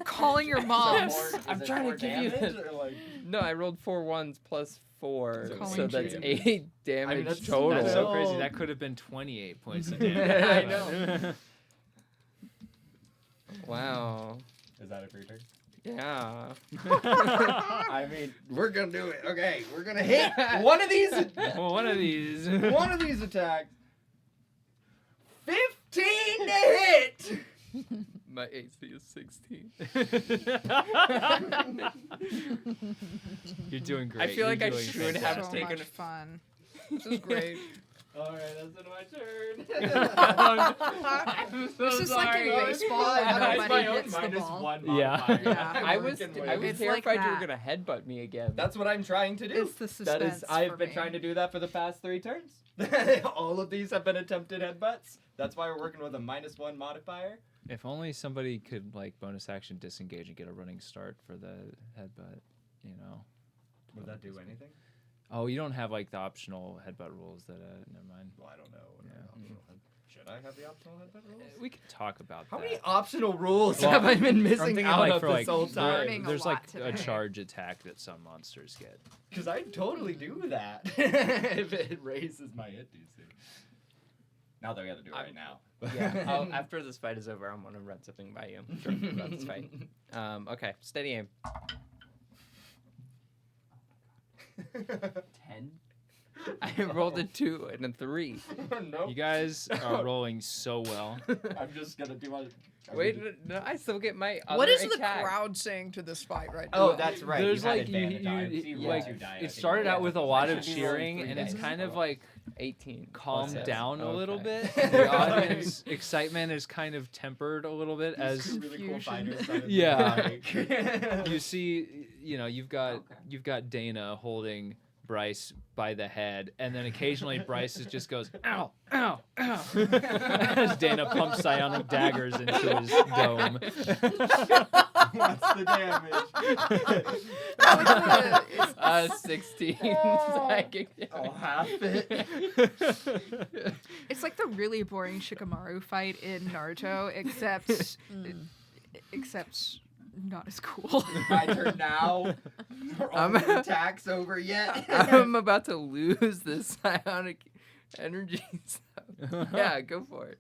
calling your moms. I'm trying to give you the- No, I rolled 4 ones plus 4, So so it's that's 8 8 damage that's- total. That's so No. crazy. That could have been 28 points of damage. I know. Wow. Is that it for your turn? Yeah. I mean, we're gonna do it. Okay, we're gonna hit one of these. Well, one of these. One of these attacks. 15 to hit. My AC is 16. You're doing great. I feel like You're I doing should have So fantastic. much taken- fun. This is great. All right, that's in my turn. I'm so This is like in sorry. baseball. That's Everybody my own hits the minus ball. one Yeah. modifier. Yeah. I was Freaking I win. was It's like terrified you that. were gonna headbutt me again. That's what I'm trying to do. It's the That is, suspense I've for been me. trying to do that for the past 3 turns. All of these have been attempted headbutts. That's why we're working with a -1 modifier. If only somebody could like bonus action disengage and get a running start for the headbutt, you know. Would that do anything? Oh, you don't have like the optional headbutt rules that never mind. Well, I don't know. What Yeah. are optional Should I have the optional headbutt rules? We could talk about How that. many optional rules Well, have I been I'm missing thinking out like of for this like whole there- time? Learning a there's lot like a today. charge attack that some monsters get. Because I totally do that if it raises my hit DC. Now that we have to do it right now. Yeah. After this fight is over, I'm gonna run something by you. Sure, about this fight. Okay. Steady aim. 10. I rolled a 2 and a 3. Nope. You guys are rolling so well. I'm just gonna do my. Wait, no, I still get my other What is attack. the crowd saying to this fight right now? Oh, that's right. There's you had like advantage on it. you See, like once you die, I it think started you out get with a it. lot I of should be rolling cheering, 3 and it's dice. kind of like 18. calmed plus down a little Okay. bit. The audience excitement is kind of tempered a little bit These as really cool Confusion. fighters started to Yeah. like- you see, you know, you've got Okay. Deyna holding Bryce by the head, and then occasionally Bryce just goes, ow, ow, ow, as Deyna pumps psionic daggers into his dome. What's the damage? 16 psychic damage. I'll half it. It's like the really boring Shikamaru fight in Naruto, except not as cool. My turn now. I'm- Are all the attacks over yet? I'm about to lose this psionic energy. So, yeah, go for it.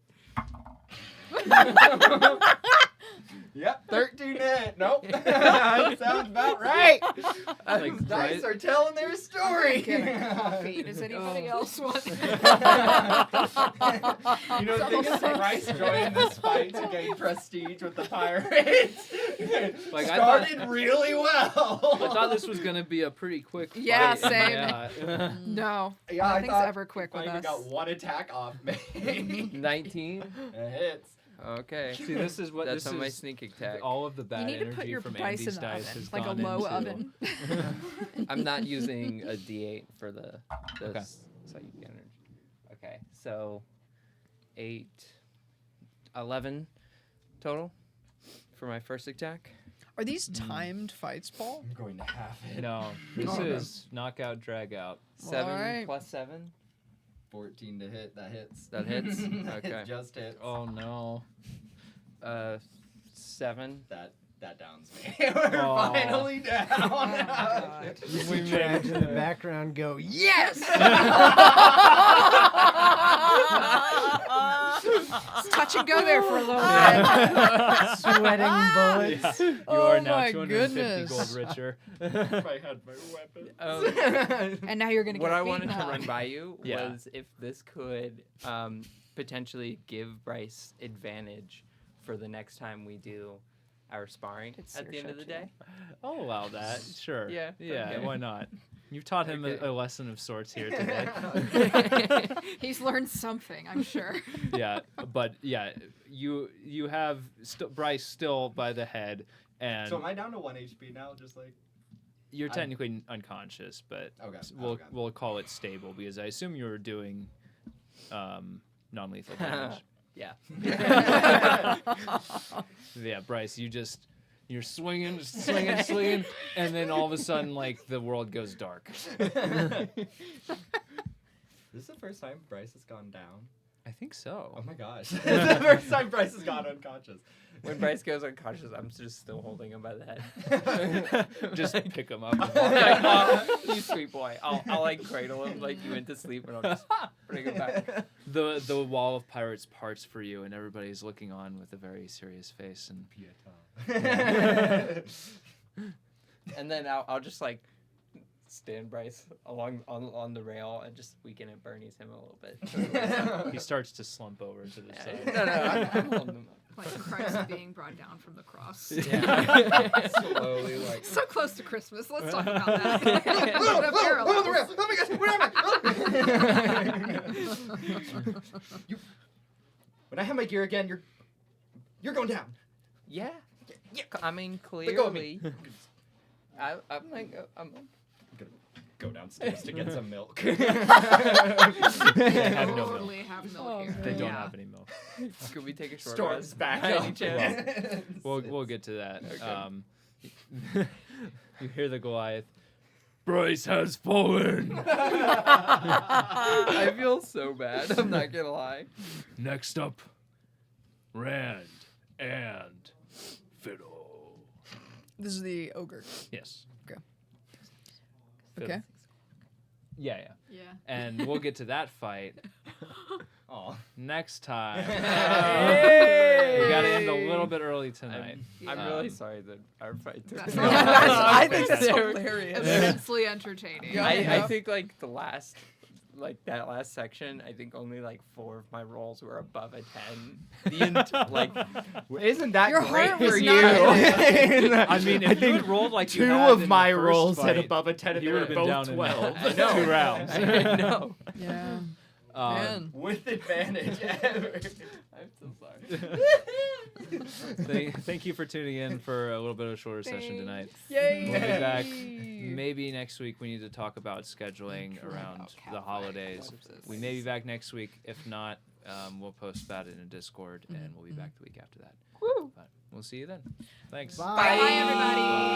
Yep, 13 hit. Nope. That sounds about right. Like, Dice are telling their story. Coffee. Does anybody else want? You know, the thing is, Bryce joined this fight to gain prestige with the pirates. Like, Started really well. I thought this was gonna be a pretty quick Yeah, fight. same. Yeah. No, Yeah, I nothing's thought ever quick I with even us. got one attack off me. 19. It hits. Okay. See, this is what That's this on my is. sneak attack. All of the You bad need to put energy your from dice in Andy's the dice oven, has like a gone low into- oven. I'm not using a D8 for the Okay. psychic energy. Okay, so 8, 11 total for my first attack. Are these timed fights, Paul? I'm going to half it. No, this Okay. is knockout, drag out. 7 alright. plus 7. 14 to hit. That hits. That hits? That Okay. just hits. Oh no. 7. That downs me. We're Oh. finally down. God. You see Tradj in the background go, yes! It's touch and go there for a little bit. Sweating bullets. You Oh are now my 250 goodness. gold richer. If I had my weapon. And now you're gonna get What I beaten wanted to up. run by you Yeah. was if this could potentially give Bryce advantage for the next time we do our sparring It's at the end of the Saoirse, day. I'll allow that. Sure. Yeah, Yeah. okay. Why not? You've taught him Okay. a lesson of sorts here today. He's learned something, I'm sure. Yeah, but yeah, you have Bryce still by the head, and So am I down to 1 HP now? Just like. you're I- technically unconscious, but Okay. we'll okay. we'll call it stable because I assume you were doing non-lethal damage. Yeah. Yeah, Bryce, you're swinging, and then all of a sudden, like, the world goes dark. This is the first time Bryce has gone down. I think so. Oh my gosh. This is the first time Bryce has gone unconscious. When Bryce goes unconscious, I'm just still holding him by the head. Just pick him up. Like, you sweet boy. I'll like cradle him like you went to sleep, and I'll just bring him back. The wall of pirates parts for you, and everybody's looking on with a very serious face. And And then I'll just like stand Bryce along on the rail and just weaken and Bernie's him a little bit. he starts to slump over to the side. No, I'm holding him up. Like Christ being brought down from the cross. Yeah. Slowly, like. So close to Christmas. Let's talk about that. What a Oh my parallel. gosh! When I have my gear again, you're going down. Yeah. I mean, Let go of me. clearly. I'm like, I'm gonna go downstairs to get some milk. They have no milk. Totally have milk Oh, here. They don't Yeah. have any milk. Could we take a short Storm's rest? back By up. any chance? We'll get to that. Okay. You hear the Goliath. Bryce has fallen. I feel so bad. I'm not gonna lie. Next up, Rand and Fiddle. This is the ogre. Yes. Okay. Fiddle. Okay. Yeah. Yeah. And we'll get to that fight Aw. next time. Hey! We gotta end a little bit early tonight. I'm Um, really sorry that our fight took That's so all long. right. I think that's They're- hilarious. Immensely entertaining. Yeah. I think like that last section, I think only like 4 of my rolls were above a 10. Like, Isn't that Your great heart for was you? not I mean, if you had rolled like you 2 had of in my the first rolls fight, hit above a 10 and you they were would have been both down 12. in 2 rounds. I know. Yeah. Um, Man. With advantage ever. I'm so sorry. Thank you for tuning in for a little bit of a shorter session tonight. Yay! We'll be back maybe next week. We need to talk about scheduling around the holidays. We may be back next week. If not, we'll post about it in Discord, and we'll be back the week after that. Woo! But we'll see you then. Thanks. Bye. Bye, everybody.